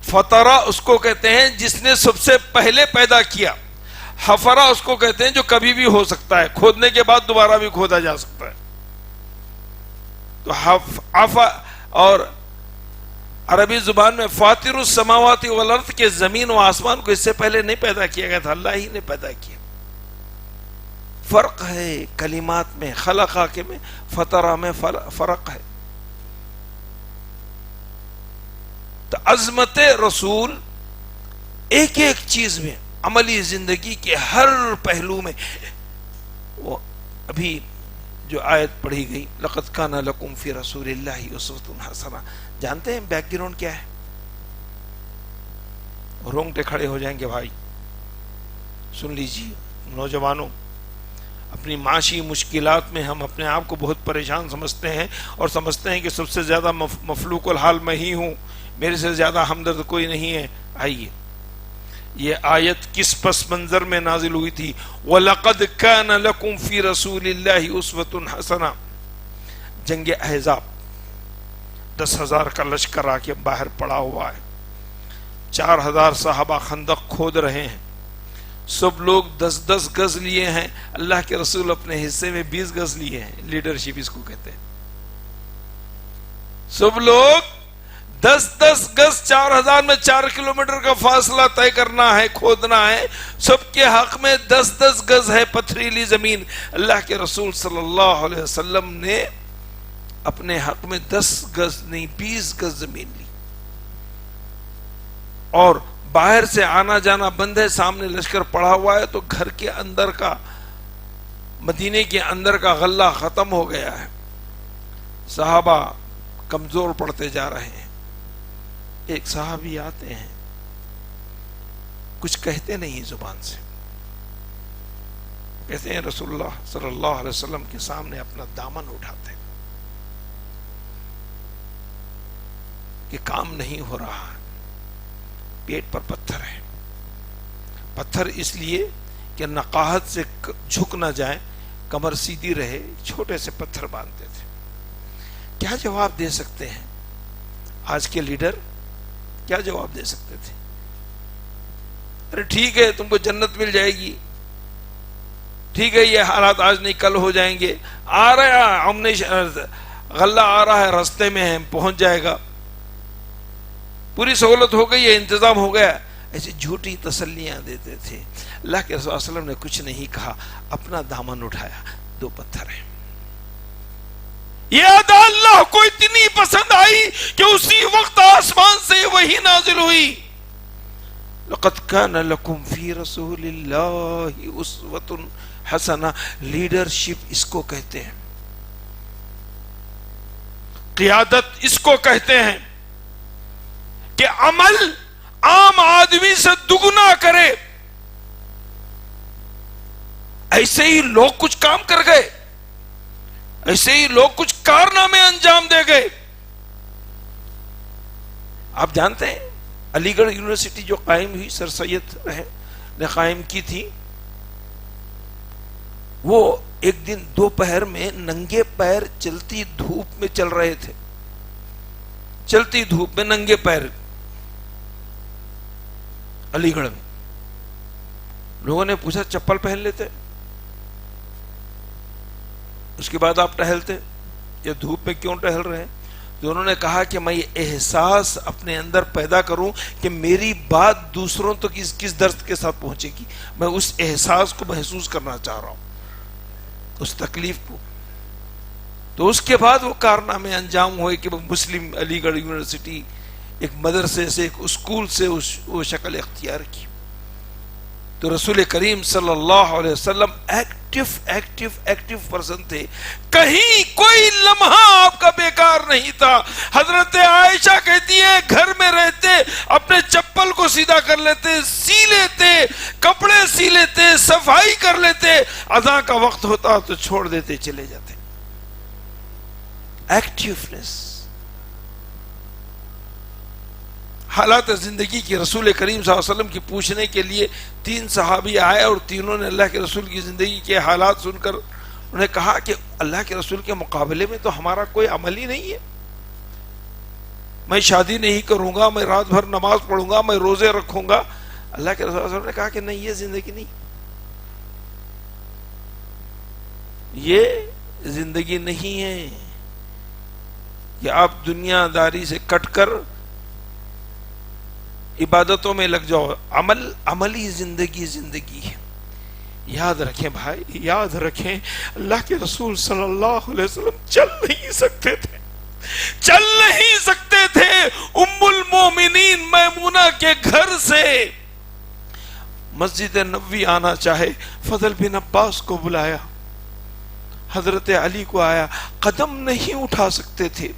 فطرہ اس کو کہتے ہیں جس نے سب سے پہلے پیدا کیا، حفرہ اس کو کہتے ہیں جو کبھی بھی ہو سکتا ہے، کھودنے کے بعد دوبارہ بھی کھودا جا سکتا ہے. تو حفا اور عربی زبان میں فاطر السماوات والارض کے زمین و آسمان کو اس سے پہلے نہیں پیدا کیا گیا تھا، اللہ ہی نے پیدا کیا. فرق ہے کلمات میں، خلقہ کے میں، فطرہ میں فرق ہے. تو عظمت رسول ایک ایک چیز میں، عملی زندگی کے ہر پہلو میں. وہ ابھی جو آیت پڑھی گئی لقد کان لکم فی رسول اللہ اسوۃ حسنہ، جانتے ہیں بیک گراؤنڈ کیا ہے؟ رونگٹے کھڑے ہو جائیں گے بھائی. سن لیجیے نوجوانوں، اپنی معاشی مشکلات میں ہم اپنے آپ کو بہت پریشان سمجھتے ہیں اور سمجھتے ہیں کہ سب سے زیادہ مفلوق الحال میں ہی ہوں، میرے سے زیادہ ہمدرد کوئی نہیں ہے. آئیے یہ آیت کس پس منظر میں نازل ہوئی تھی؟ وَلَقَدْ كَانَ لَكُمْ فِي رَسُولِ اللَّهِ أُسْوَةٌ حَسَنَةٌ. جنگ احزاب، 10,000 کا لشکر آ کے باہر پڑا ہوا ہے، 4,000 صحابہ خندق کھود رہے ہیں، سب لوگ 10-10 گز لیے ہیں، اللہ کے رسول اپنے حصے میں 20 گز لیے ہیں. لیڈرشپ اس کو کہتے ہیں. سب لوگ 10-10 گز، 4,000 میں 4 کلومیٹر کا فاصلہ طے کرنا ہے، کھودنا ہے. سب کے حق میں 10-10 گز ہے پتھریلی زمین. اللہ کے رسول صلی اللہ علیہ وسلم نے اپنے حق میں 10 گز نہیں 20 گز زمین لی، اور باہر سے آنا جانا بند ہے، سامنے لشکر پڑا ہوا ہے. تو گھر کے اندر کا، مدینے کے اندر کا غلہ ختم ہو گیا ہے، صحابہ کمزور پڑتے جا رہے ہیں. ایک صحابی آتے ہیں، کچھ کہتے نہیں زبان سے، کہتے ہیں رسول اللہ صلی اللہ علیہ وسلم کے سامنے اپنا دامن اٹھاتے کہ کام نہیں ہو رہا، پیٹ پر پتھر ہے. پتھر اس لیے کہ نقاہت سے جھک نہ جائے، کمر سیدھی رہے، چھوٹے سے پتھر باندھتے تھے. کیا جواب دے سکتے ہیں آج کے لیڈر؟ کیا جواب دے سکتے تھے؟ ارے ٹھیک ہے تم کو جنت مل جائے گی، ٹھیک ہے یہ حالات آج نہیں کل ہو جائیں گے، آ رہا ہے ہم نے غلہ آ رہا ہے راستے میں ہے پہنچ جائے گا، پوری سہولت ہو گئی ہے، انتظام ہو گیا. ایسی جھوٹی تسلیاں دیتے تھے. اللہ کے رسول صلی اللہ علیہ وسلم نے کچھ نہیں کہا، اپنا دامن اٹھایا، 2 پتھر ہیں. یہ ادا اللہ کو اتنی پسند آئی کہ اسی وقت آسمان سے وحی نازل ہوئی. لقد کان لکم فی رسول اللہ اسوۃ حسنہ. لیڈرشپ اس کو کہتے ہیں، قیادت اس کو کہتے ہیں کہ عمل عام آدمی سے دگنا کرے. ایسے ہی لوگ کچھ کام کر گئے، ایسے ہی لوگ کچھ کارنامے انجام دے گئے. آپ جانتے ہیں علی گڑھ یونیورسٹی جو قائم ہوئی، سر سید نے قائم کی تھی، وہ ایک دن دوپہر میں ننگے پیر چلتی دھوپ میں چل رہے تھے، چلتی دھوپ میں ننگے پیر علی گڑھ میں. لوگوں نے پوچھا چپل پہن لیتے، اس کے بعد آپ ٹہلتے، یا دھوپ میں کیوں ٹہل رہے ہیں؟ تو انہوں نے کہا کہ میں یہ احساس اپنے اندر پیدا کروں کہ میری بات دوسروں تک کس درد کے ساتھ پہنچے گی. میں اس احساس کو محسوس کرنا چاہ رہا ہوں، اس تکلیف کو. تو اس کے بعد وہ کارنامے انجام ہوئے کہ وہ مسلم علی گڑھ یونیورسٹی ایک مدرسے سے ایک اسکول سے وہ شکل اختیار کی. تو رسول کریم صلی اللہ علیہ وسلم ایکٹیو پرسن تھے. کہیں کوئی لمحہ آپ کا بیکار نہیں تھا. حضرت عائشہ کہتی ہے گھر میں رہتے اپنے چپل کو سیدھا کر لیتے, سی لیتے, کپڑے سی لیتے, صفائی کر لیتے, اذان کا وقت ہوتا تو چھوڑ دیتے, چلے جاتے. ایکٹیونیس. حالات زندگی کی رسول کریم صلی اللہ علیہ وسلم کی پوچھنے کے لیے 3 صحابی آئے اور تینوں نے اللہ کے رسول کی زندگی کے حالات سن کر انہیں کہا کہ اللہ کے رسول کے مقابلے میں تو ہمارا کوئی عمل ہی نہیں ہے. میں شادی نہیں کروں گا, میں رات بھر نماز پڑھوں گا, میں روزے رکھوں گا. اللہ کے رسول صلی اللہ علیہ وسلم نے کہا کہ نہیں, یہ زندگی نہیں, یہ زندگی نہیں ہے. کہ آپ دنیا داری سے کٹ کر عبادتوں میں لگ جاؤ. عملی زندگی ہے. یاد رکھیں بھائی, یاد رکھیں اللہ کے رسول صلی اللہ علیہ وسلم چل نہیں سکتے تھے. ام المومنین میمونہ کے گھر سے مسجد نبوی آنا چاہے, فضل بن عباس کو بلایا, حضرت علی کو آیا, قدم نہیں اٹھا سکتے تھے,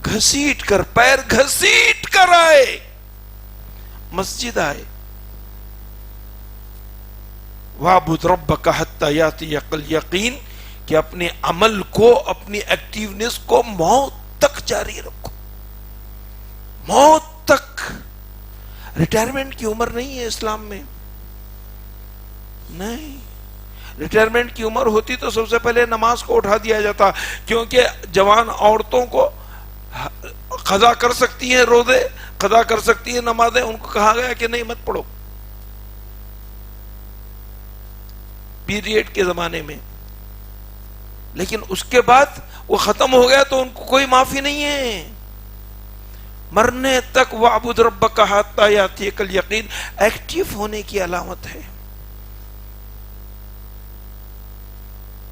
گھسیٹ کر, پیر گھسیٹ کر آئے, مسجد آئے. وَاعْبُدْ رَبَّكَ حَتَّى يَأْتِيَكَ الْيَقِينُ, کہ اپنے عمل کو, اپنی ایکٹیونیس کو موت تک جاری رکھو, موت تک. ریٹائرمنٹ کی عمر نہیں ہے اسلام میں, نہیں. ریٹائرمنٹ کی عمر ہوتی تو سب سے پہلے نماز کو اٹھا دیا جاتا, کیونکہ جوان عورتوں کو قضا کر سکتی ہیں روزے, قضا کر سکتی ہیں نمازیں, ان کو کہا گیا کہ نہیں مت پڑھو پیریڈ کے زمانے میں. لیکن اس کے بعد وہ ختم ہو گیا تو ان کو کوئی معافی نہیں ہے. مرنے تک وَاعْبُدْ رَبَّكَ حَتَّى يَأْتِيَكَ الْيَقِينُ ایکٹیو ہونے کی علامت ہے.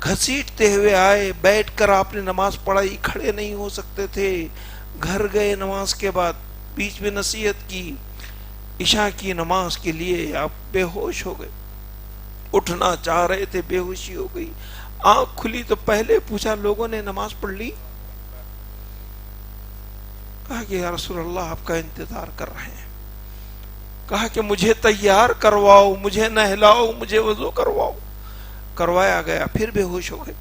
گھسیٹتے ہوئے آئے, بیٹھ کر آپ نے نماز پڑھائی, کھڑے نہیں ہو سکتے تھے, گھر گئے نماز کے بعد, بیچ میں نصیحت کی, عشاء کی نماز کے لیے آپ بے ہوش ہو گئے, اٹھنا چاہ رہے تھے, بے ہوشی ہو گئی, آنکھ کھلی تو پہلے پوچھا لوگوں نے نماز پڑھ لی؟ کہا کہ یا رسول اللہ آپ کا انتظار کر رہے ہیں. کہا کہ مجھے تیار کرواؤ, مجھے نہلاؤ, مجھے وضو کرواؤ. کروایا گیا, پھر بے ہوش ہو گئے.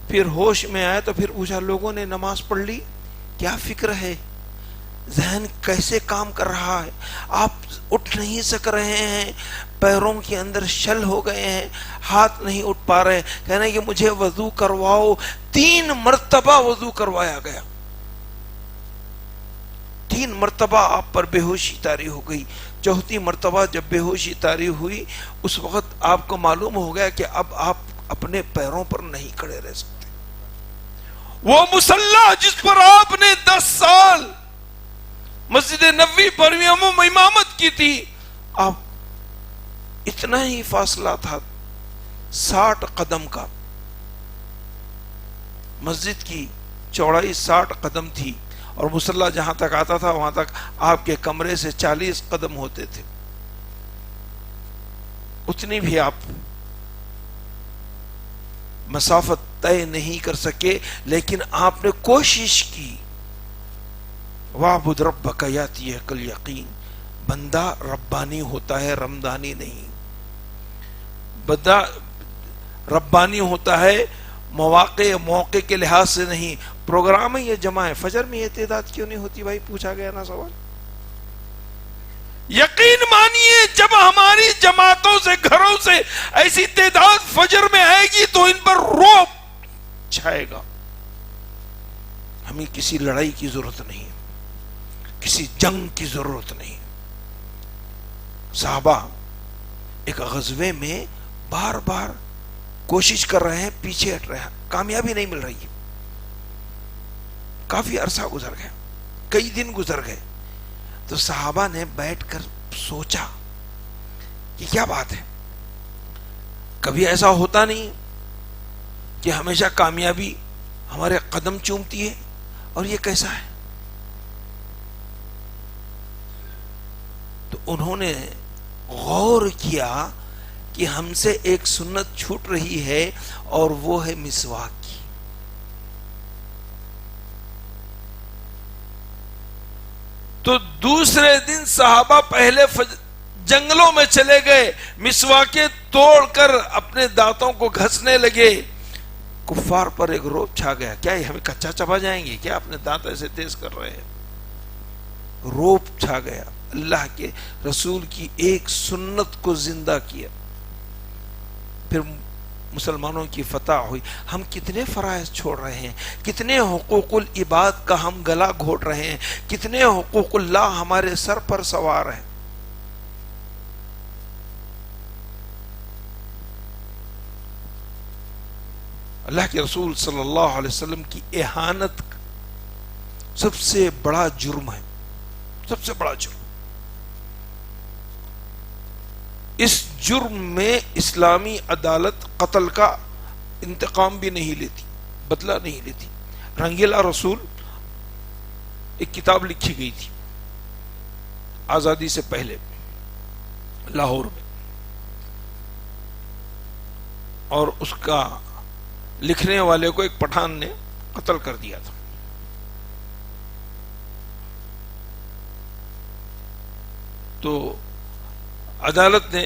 پھر ہوش میں آئے تو پھر پوچھا لوگوں نے نماز پڑھ لی؟ کیا فکر ہے, ذہن کیسے کام کر رہا ہے, آپ اٹھ نہیں سک رہے ہیں, پیروں کے اندر شل ہو گئے ہیں, ہاتھ نہیں اٹھ پا رہے. کہنے کہ مجھے وضو کرواؤ. 3 مرتبہ وضو کروایا گیا, 3 مرتبہ آپ پر بے ہوشی طاری ہو گئی. 4تھی مرتبہ جب بے ہوشی طاری ہوئی, اس وقت آپ کو معلوم ہو گیا کہ اب آپ اپنے پیروں پر نہیں کھڑے رہ سکتے. وہ مصلی جس پر آپ نے 10 سال مسجد نبوی پر امامت کی تھی, آپ اتنا ہی فاصلہ تھا 60 قدم کا, مسجد کی چوڑائی 60 قدم تھی, اور مصلی جہاں تک آتا تھا وہاں تک آپ کے کمرے سے 40 قدم ہوتے تھے. اتنی بھی آپ مسافت طے نہیں کر سکے, لیکن آپ نے کوشش کی. وَاعْبُدْ رَبَّكَ يَأْتِيَكَ الْيَقِينُ. بندہ ربانی ہوتا ہے, رمضانی نہیں. بندہ ربانی ہوتا ہے موقع کے لحاظ سے نہیں. پروگرام ہے یہ جمع ہے, فجر میں یہ تعداد کیوں نہیں ہوتی بھائی, پوچھا گیا نا سوال. یقین مانیے جب ہماری جماعتوں سے, گھروں سے ایسی تعداد فجر میں آئے گی تو ان پر رعب چھائے گا. ہمیں کسی لڑائی کی ضرورت نہیں, کسی جنگ کی ضرورت نہیں. صحابہ ایک غزوے میں بار بار کوشش کر رہے ہیں, پیچھے ہٹ رہے ہیں, کامیابی نہیں مل رہی ہے. کافی عرصہ گزر گیا, کئی دن گزر گئے, تو صحابہ نے بیٹھ کر سوچا کہ کیا بات ہے, کبھی ایسا ہوتا نہیں کہ ہمیشہ کامیابی ہمارے قدم چومتی ہے، اور یہ کیسا ہے؟ تو انہوں نے غور کیا کہ ہم سے ایک سنت چھوٹ رہی ہے، اور وہ ہے مسواک کی۔ تو دوسرے دن صحابہ پہلے جنگلوں میں چلے گئے، مسواکیں توڑ کر اپنے دانتوں کو گھسنے لگے۔ کفار پر ایک روب چھا گیا، کیا یہ ہمیں کچا چبا جائیں گے؟ کیا اپنے دانت ایسے تیز کر رہے ہیں؟ روب چھا گیا۔ اللہ کے رسول کی ایک سنت کو زندہ کیا، پھر مسلمانوں کی فتح ہوئی۔ ہم کتنے فرائض چھوڑ رہے ہیں، کتنے حقوق العباد کا ہم گلا گھونٹ رہے ہیں، کتنے حقوق اللہ ہمارے سر پر سوار ہیں۔ اللہ کے رسول صلی اللہ علیہ وسلم کی اہانت سب سے بڑا جرم ہے، سب سے بڑا جرم۔ اس جرم میں اسلامی عدالت قتل کا انتقام بھی نہیں لیتی، بدلہ نہیں لیتی۔ رنگیلا رسول ایک کتاب لکھی گئی تھی آزادی سے پہلے لاہور میں، اور اس کا لکھنے والے کو ایک پٹھان نے قتل کر دیا تھا۔ تو عدالت نے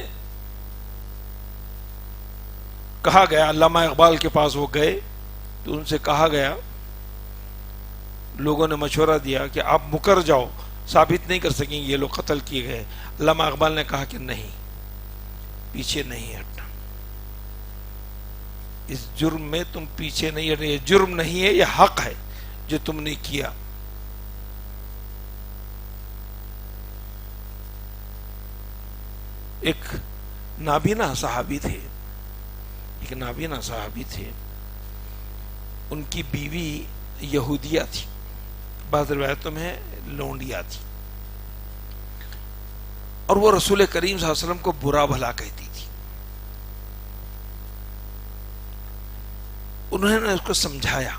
کہا گیا، علامہ اقبال کے پاس وہ گئے تو ان سے کہا گیا، لوگوں نے مشورہ دیا کہ آپ مکر جاؤ، ثابت نہیں کر سکیں گے یہ لوگ قتل کیے گئے۔ علامہ اقبال نے کہا کہ نہیں، پیچھے نہیں ہٹنا، اس جرم میں تم پیچھے نہیں ہٹنا، یہ جرم نہیں ہے، یہ حق ہے جو تم نے کیا۔ ایک نابینا صحابی تھے، ایک نابینا صحابی تھے، ان کی بیوی یہودیہ تھی، بعض روایتوں میں لونڈیا تھی، اور وہ رسول کریم صلی اللہ علیہ وسلم کو برا بھلا کہتی تھی۔ انہوں نے اس کو سمجھایا،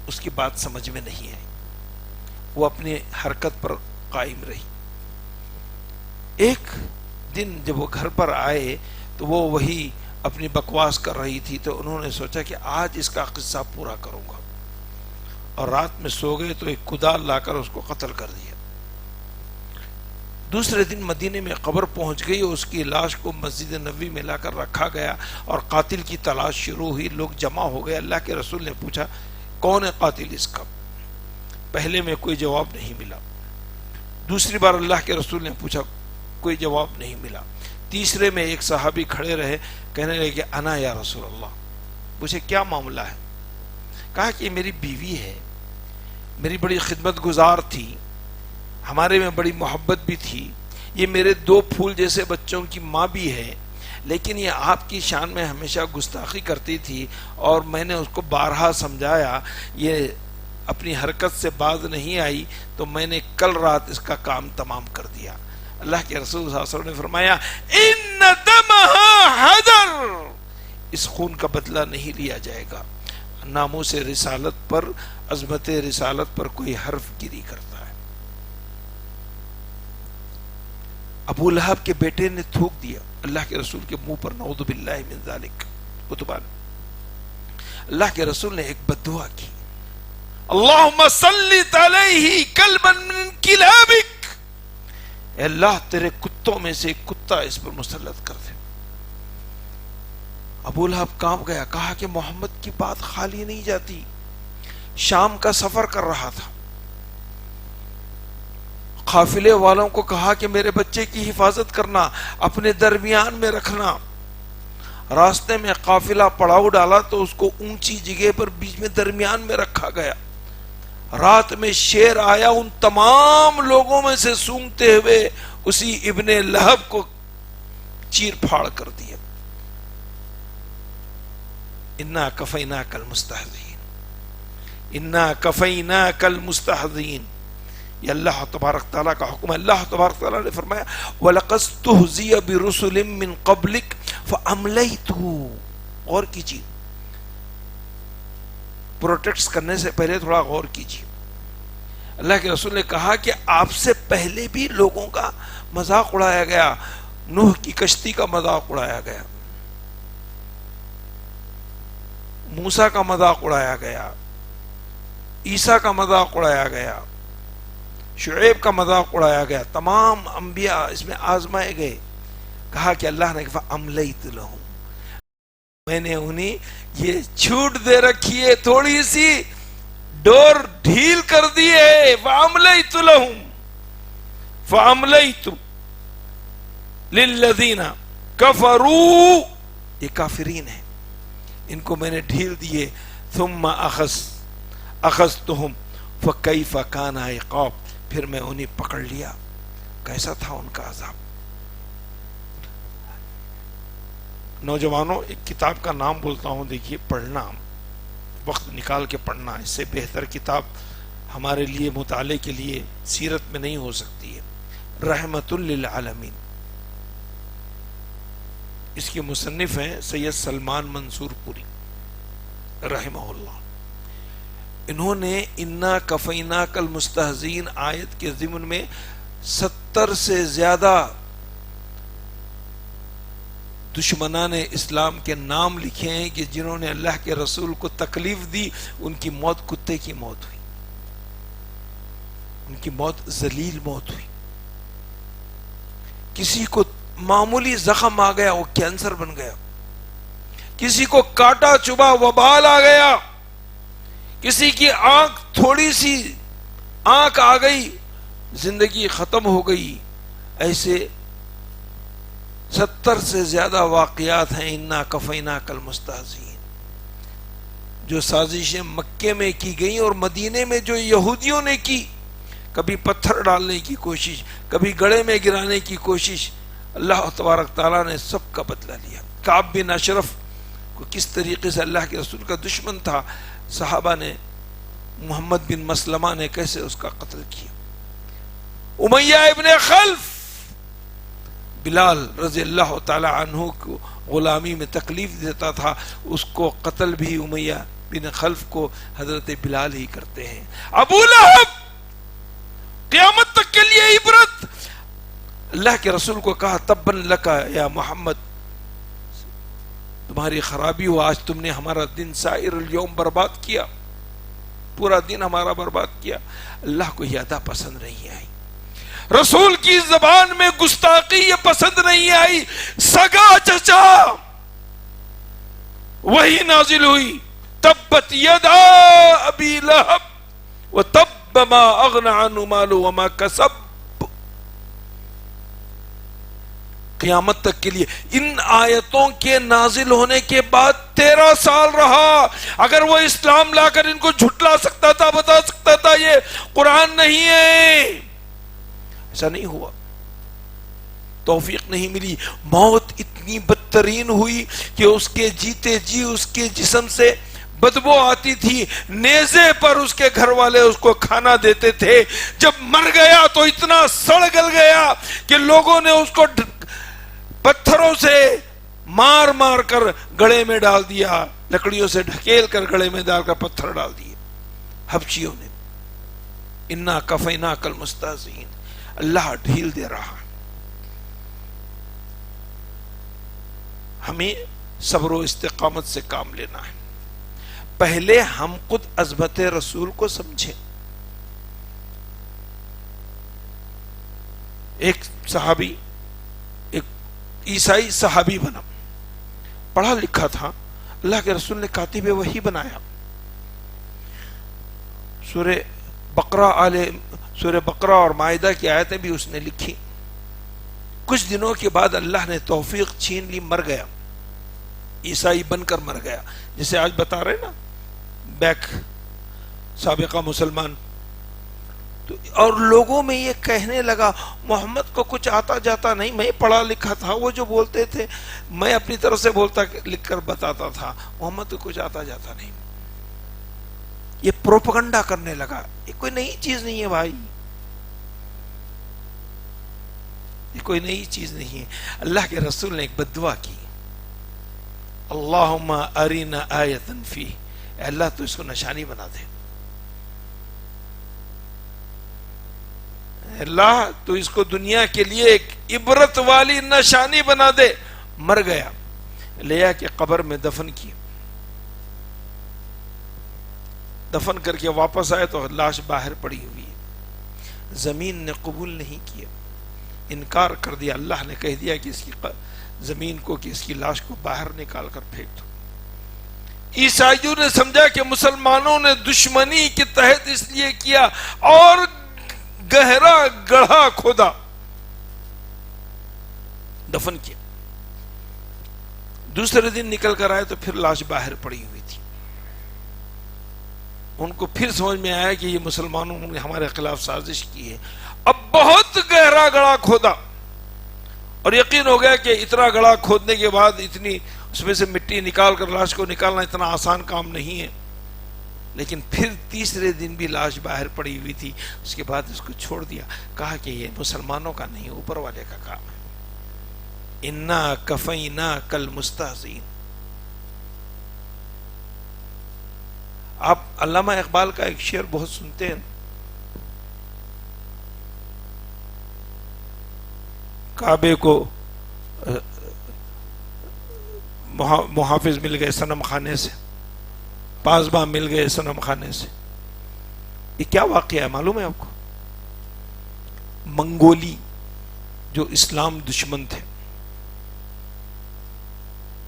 اس کی بات سمجھ میں نہیں آئی، وہ اپنی حرکت پر قائم رہی۔ ایک دن جب وہ گھر پر آئے تو وہ وہی اپنی بکواس کر رہی تھی، تو انہوں نے سوچا کہ آج اس کا قصہ پورا کروں گا، اور رات میں سو گئے تو ایک کدال لا کر اس کو قتل کر دیا۔ دوسرے دن مدینے میں قبر پہنچ گئی، اور اس کی لاش کو مسجد نبوی میں لا کر رکھا گیا، اور قاتل کی تلاش شروع ہوئی، لوگ جمع ہو گئے۔ اللہ کے رسول نے پوچھا کون ہے قاتل اس کا؟ پہلے میں کوئی جواب نہیں ملا۔ دوسری بار اللہ کے رسول نے پوچھا، کوئی جواب نہیں ملا۔ تیسرے میں ایک صحابی کھڑے رہے، کہنے لگے کہ انا یا رسول اللہ۔ پوچھے کیا معاملہ ہے؟ کہا کہ میری بیوی ہے، میری بڑی خدمت گزار تھی، ہمارے میں بڑی محبت بھی تھی، یہ میرے دو پھول جیسے بچوں کی ماں بھی ہے، لیکن یہ آپ کی شان میں ہمیشہ گستاخی کرتی تھی، اور میں نے اس کو بارہا سمجھایا، یہ اپنی حرکت سے باز نہیں آئی، تو میں نے کل رات اس کا کام تمام کر دیا۔ اللہ کے رسول صلی اللہ علیہ وسلم نے فرمایا ان دمہا حدر، اس خون کا بدلہ نہیں لیا جائے گا۔ ناموس رسالت پر، عظمت رسالت پر کوئی حرف گیری کرتا ہے۔ ابو لہب کے بیٹے نے تھوک دیا اللہ کے رسول کے منہ پر، نعوذ باللہ من ذالک، اتبا نے۔ اللہ کے رسول نے ایک بددعا کی، اللہم سلط علیہ کلبا من کلابک، اے اللہ تیرے کتوں میں سے ایک کتا اس پر مسلط کر دے۔ ابو لہب کانپ گیا، کہا کہ محمد کی بات خالی نہیں جاتی، شام کا سفر کر رہا تھا، قافلے والوں کو کہا کہ میرے بچے کی حفاظت کرنا، اپنے درمیان میں رکھنا۔ راستے میں قافلہ پڑاؤ ڈالا تو اس کو اونچی جگہ پر بیچ میں درمیان میں رکھا گیا۔ رات میں شیر آیا، ان تمام لوگوں میں سے سونگتے ہوئے اسی ابن لہب کو چیر پھاڑ کر دیا۔ انا کفیناک المستہزئین، انا کفیناک المستہزئین، یہ اللہ تبارک تعالیٰ کا حکم ہے۔ اللہ تبارک تعالیٰ نے فرمایا وَلَقَدْ اسْتُهْزِئَ بِرُسُلٍ مِّن قَبْلِكَ فَأَمْلَيْتُ، غور کیجیے، پروٹیکٹ کرنے سے پہلے تھوڑا غور کیجیے. اللہ کے رسول نے کہا کہ آپ سے پہلے بھی لوگوں کا مذاق اڑایا گیا. نوح کی کشتی کا مذاق اڑایا گیا, موسیٰ کا مذاق اڑایا گیا, عیسیٰ کا مذاق اڑایا گیا, شعیب کا مذاق اڑایا گیا. تمام انبیاء اس میں آزمائے گئے. کہا کہ اللہ نے کہا املیت لہم, میں نے انہیں یہ چھوٹ دے رکھی ہے, تھوڑی سی ڈور ڈھیل کر دی ہے. فاملیت لہم فاملیت للذین کفروا, یہ کافرین ہیں, ان کو میں نے ڈھیل دیے. ثم اخذتهم فکیف کان عقاب, پھر میں انہیں پکڑ لیا, کیسا تھا ان کا عذاب. نوجوانوں, ایک کتاب کا نام بولتا ہوں, دیکھیے پڑھنا, وقت نکال کے پڑھنا, اس سے بہتر کتاب ہمارے لیے مطالعے کے لیے سیرت میں نہیں ہو سکتی ہے. رحمت للعالمین, اس کے مصنف ہیں سید سلمان منصور پوری رحمہ اللہ. انہوں نے انا کفیناک المستہزئین آیت کے ضمن میں 70 سے زیادہ دشمنان اسلام کے نام لکھے ہیں کہ جنہوں نے اللہ کے رسول کو تکلیف دی, ان کی موت کتے کی موت ہوئی, ان کی موت ذلیل موت ہوئی. کسی کو معمولی زخم آ گیا, وہ کینسر بن گیا. کسی کو کاٹا چبھا وبال آ گیا. کسی کی آنکھ, تھوڑی سی آنکھ آ گئی, زندگی ختم ہو گئی. ایسے 70 سے زیادہ واقعات ہیں انا کفیناک المستہزئین, جو سازشیں مکے میں کی گئیں اور مدینے میں جو یہودیوں نے کی. کبھی پتھر ڈالنے کی کوشش, کبھی گڑھے میں گرانے کی کوشش. اللہ تبارک تعالیٰ نے سب کا بدلہ لیا. کعب بن اشرف کو کس طریقے سے اللہ کے رسول کا دشمن تھا, صحابہ نے, محمد بن مسلمہ نے کیسے اس کا قتل کیا. امیہ ابن خلف, بلال رضی اللہ تعالی عنہ کو غلامی میں تکلیف دیتا تھا, اس کو قتل بھی امیہ بن خلف کو حضرت بلال ہی کرتے ہیں. ابو لہب قیامت تک کے لیے عبرت. اللہ کے رسول کو کہا تبا لکا یا محمد, تمہاری خرابی ہو, آج تم نے ہمارا دن سائر اليوم برباد کیا, پورا دن ہمارا برباد کیا. اللہ کو یہ ادا پسند نہیں آئی, رسول کی زبان میں گستاخی یہ پسند نہیں آئی. سگا چچا وہی نازل ہوئی, تبت یدا ابی لہب وتب ما اغنى عنه ماله وما کسب. قیامت تک کے لیے ان آیتوں کے نازل ہونے کے بعد 13 سال رہا. اگر وہ اسلام لا کر ان کو جھٹلا سکتا تھا, بتا سکتا تھا یہ قرآن نہیں ہے, ایسا نہیں ہوا, توفیق نہیں ملی. موت اتنی بدترین ہوئی کہ اس کے جیتے جی اس کے جسم سے بدبو آتی تھی. نیزے پر اس کے گھر والے اس کو کھانا دیتے تھے. جب مر گیا تو اتنا سڑ گل گیا کہ لوگوں نے اس کو پتھروں سے مار مار کر گڑھے میں ڈال دیا, لکڑیوں سے ڈھکیل کر گڑھے میں ڈال کر پتھر ڈال دیے حبشیوں نے. انا کفیناک المستہزئین, اللہ ڈھیل دے رہا. ہمیں صبر و استقامت سے کام لینا ہے. پہلے ہم خود عظمت رسول کو سمجھیں. ایک صحابی, ایک عیسائی صحابی بنا, پڑھا لکھا تھا, اللہ کے رسول نے کاتب وحی بنایا. سورہ بقرہ اور مائدہ کی آیتیں بھی اس نے لکھی. کچھ دنوں کے بعد اللہ نے توفیق چھین لی, مر گیا, عیسائی بن کر مر گیا. جسے آج بتا رہے نا بیک سابقہ مسلمان. تو اور لوگوں میں یہ کہنے لگا محمد کو کچھ آتا جاتا نہیں, میں پڑھا لکھا تھا, وہ جو بولتے تھے میں اپنی طرف سے بولتا لکھ کر بتاتا تھا, محمد کو کچھ آتا جاتا نہیں. یہ پروپگنڈا کرنے لگا. یہ کوئی نئی چیز نہیں ہے بھائی, یہ کوئی نئی چیز نہیں ہے. اللہ کے رسول نے ایک بد دعا کی, اللہم ارینا آیتن فی, اے اللہ تو اس کو نشانی بنا دے، اے اللہ تو اس کو دنیا کے لیے ایک عبرت والی نشانی بنا دے۔ مر گیا، لے آ کے قبر میں دفن کیا، دفن کر کے واپس آئے تو لاش باہر پڑی ہوئی ہے۔ زمین نے قبول نہیں کیا، انکار کر دیا۔ اللہ نے کہہ دیا کہ اس کی زمین کو، کہ اس کی لاش کو باہر نکال کر پھینک دو۔ عیسائیوں نے سمجھا کہ مسلمانوں نے دشمنی کے تحت اس لیے کیا، اور گہرا گڑھا کھودا، دفن کیا۔ دوسرے دن نکل کر آئے تو پھر لاش باہر پڑی ہوئی تھی۔ ان کو پھر سمجھ میں آیا کہ یہ مسلمانوں نے ہمارے خلاف سازش کی ہے۔ اب بہت گہرا گڑھا کھودا، اور یقین ہو گیا کہ اتنا گڑھا کھودنے کے بعد اتنی اس میں سے مٹی نکال کر لاش کو نکالنا اتنا آسان کام نہیں ہے۔ لیکن پھر تیسرے دن بھی لاش باہر پڑی ہوئی تھی۔ اس کے بعد اس کو چھوڑ دیا، کہا کہ یہ مسلمانوں کا نہیں، اوپر والے کا کام ہے۔ انا کفیناک المستہزئین۔ آپ علامہ اقبال کا ایک شعر بہت سنتے ہیں، کعبے کو محافظ مل گئے صنم خانے سے، پاسباں مل گئے صنم خانے سے۔ یہ کیا واقعہ ہے معلوم ہے آپ کو؟ منگولی جو اسلام دشمن تھے،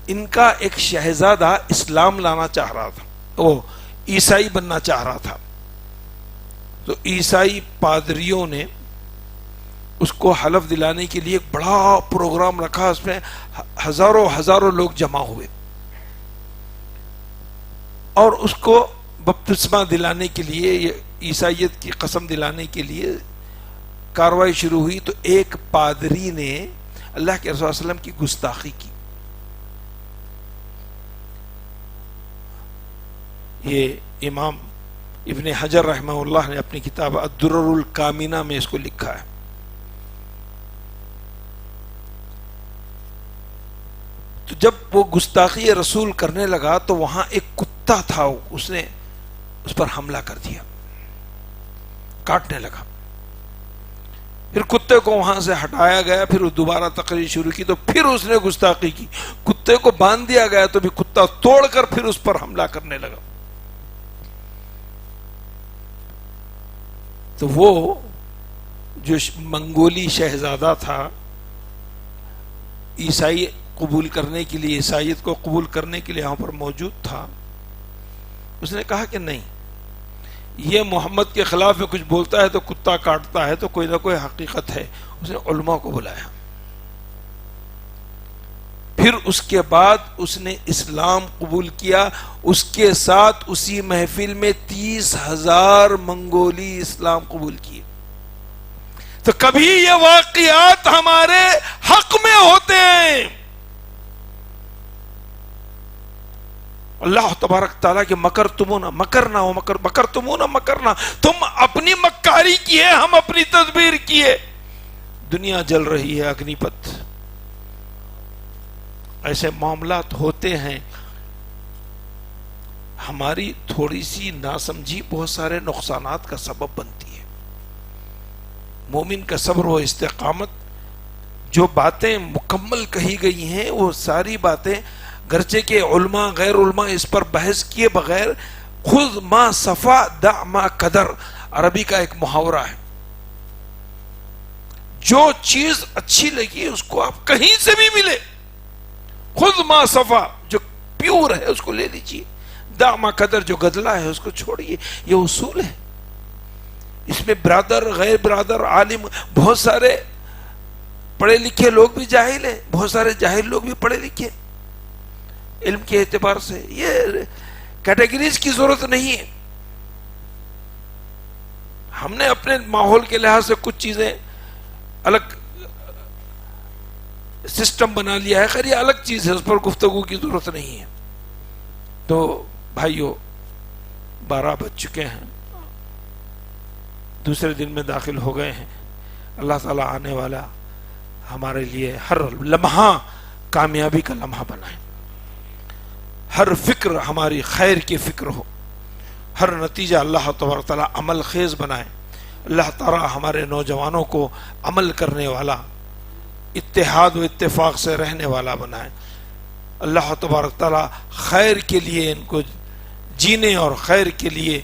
ان کا ایک شہزادہ اسلام لانا چاہ رہا تھا، وہ عیسائی بننا چاہ رہا تھا۔ تو عیسائی پادریوں نے اس کو حلف دلانے کے لیے ایک بڑا پروگرام رکھا، اس میں ہزاروں لوگ جمع ہوئے، اور اس کو بپتسمہ دلانے کے لیے، عیسائیت کی قسم دلانے کے لیے کاروائی شروع ہوئی۔ تو ایک پادری نے اللہ کے رسول صلی اللہ علیہ وسلم کی گستاخی کی۔ یہ امام ابن حجر رحمہ اللہ نے اپنی کتاب الدرر الکامنہ میں اس کو لکھا ہے۔ تو جب وہ گستاخی رسول کرنے لگا تو وہاں ایک کتا تھا، اس نے اس پر حملہ کر دیا، کاٹنے لگا۔ پھر کتے کو وہاں سے ہٹایا گیا، پھر دوبارہ تقریر شروع کی تو پھر اس نے گستاخی کی، کتے کو باندھ دیا گیا تو بھی کتا توڑ کر پھر اس پر حملہ کرنے لگا۔ تو وہ جو منگولی شہزادہ تھا، عیسائی قبول کرنے کے لیے، عیسائیت کو قبول کرنے کے لیے یہاں پر موجود تھا، اس نے کہا کہ نہیں، یہ محمد کے خلاف میں کچھ بولتا ہے تو کتا کاٹتا ہے، تو کوئی نہ کوئی حقیقت ہے۔ اس نے علماء کو بلایا، پھر اس کے بعد اس نے اسلام قبول کیا۔ اس کے ساتھ اسی محفل میں 30,000 منگولی اسلام قبول کیے۔ تو کبھی یہ واقعات ہمارے حق میں ہوتے ہیں۔ اللہ تبارک تعالیٰ کے مکرتمونا مکرنا و مکرتمونا مکرنا، تم اپنی مکاری کیے، ہم اپنی تدبیر کیے۔ دنیا جل رہی ہے، اگنی پت۔ ایسے معاملات ہوتے ہیں۔ ہماری تھوڑی سی ناسمجھی بہت سارے نقصانات کا سبب بنتی ہے۔ مومن کا صبر و استقامت، جو باتیں مکمل کہی گئی ہیں وہ ساری باتیں، گرچہ کہ علماء غیر علماء اس پر بحث کیے بغیر، خذ ما صفا دع ما قدر، عربی کا ایک محاورہ ہے۔ جو چیز اچھی لگی اس کو آپ کہیں سے بھی ملے، خذ ما صفا، جو پیور ہے اس کو لے لیجیے، دع ما قدر، جو گدلا ہے اس کو چھوڑیے۔ یہ اصول ہے۔ اس میں برادر غیر برادر عالم، بہت سارے پڑھے لکھے لوگ بھی جاہل ہیں، بہت سارے جاہل لوگ بھی پڑھے لکھے، علم کے اعتبار سے یہ کیٹیگریز کی ضرورت نہیں ہے۔ ہم نے اپنے ماحول کے لحاظ سے کچھ چیزیں الگ سسٹم بنا لیا ہے، خیر یہ الگ چیز ہے، اس پر گفتگو کی ضرورت نہیں ہے۔ تو بھائیو، 12 بج چکے ہیں، دوسرے دن میں داخل ہو گئے ہیں۔ اللہ تعالیٰ آنے والا ہمارے لیے ہر لمحہ کامیابی کا لمحہ بنائے، ہر فکر ہماری خیر کی فکر ہو، ہر نتیجہ اللہ تبارک تعالیٰ عمل خیز بنائے، اللہ تعالیٰ ہمارے نوجوانوں کو عمل کرنے والا، اتحاد و اتفاق سے رہنے والا بنائے، اللہ تبارک تعالیٰ خیر کے لیے ان کو جینے اور خیر کے لیے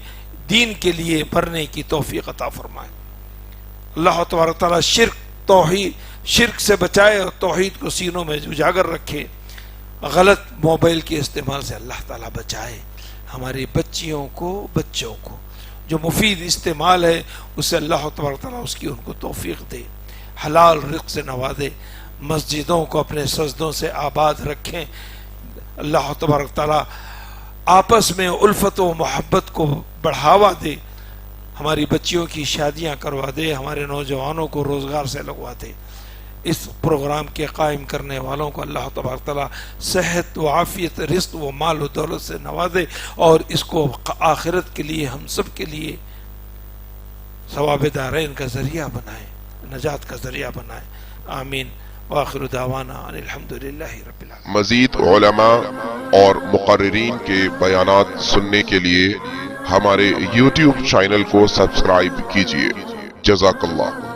دین کے لیے مرنے کی توفیق عطا فرمائے، اللہ تبارک تعالیٰ شرک سے بچائے اور توحید کو سینوں میں اجاگر رکھے، غلط موبائل کے استعمال سے اللہ تعالیٰ بچائے، ہماری بچوں کو جو مفید استعمال ہے اسے اللہ تبارک تعالیٰ اس کی ان کو توفیق دے، حلال رزق سے نوازے، مسجدوں کو اپنے سجدوں سے آباد رکھیں، اللہ تبارک تعالیٰ آپس میں الفت و محبت کو بڑھاوا دے، ہماری بچیوں کی شادیاں کروا دے، ہمارے نوجوانوں کو روزگار سے لگوا دے۔ اس پروگرام کے قائم کرنے والوں کو اللہ تبارک تعالیٰ صحت و عافیت، رزق و مال و دولت سے نوازے اور اس کو آخرت کے لیے ہم سب کے لیے ثواب دارین کا ذریعہ بنائے، نجات کا ذریعہ بنائے، آمین۔ وآخر دعوانا ان الحمدللہ رب العالمین۔ مزید علماء اور مقررین کے بیانات سننے کے لیے ہمارے YouTube چینل کو سبسکرائب کیجیے۔ جزاک اللہ۔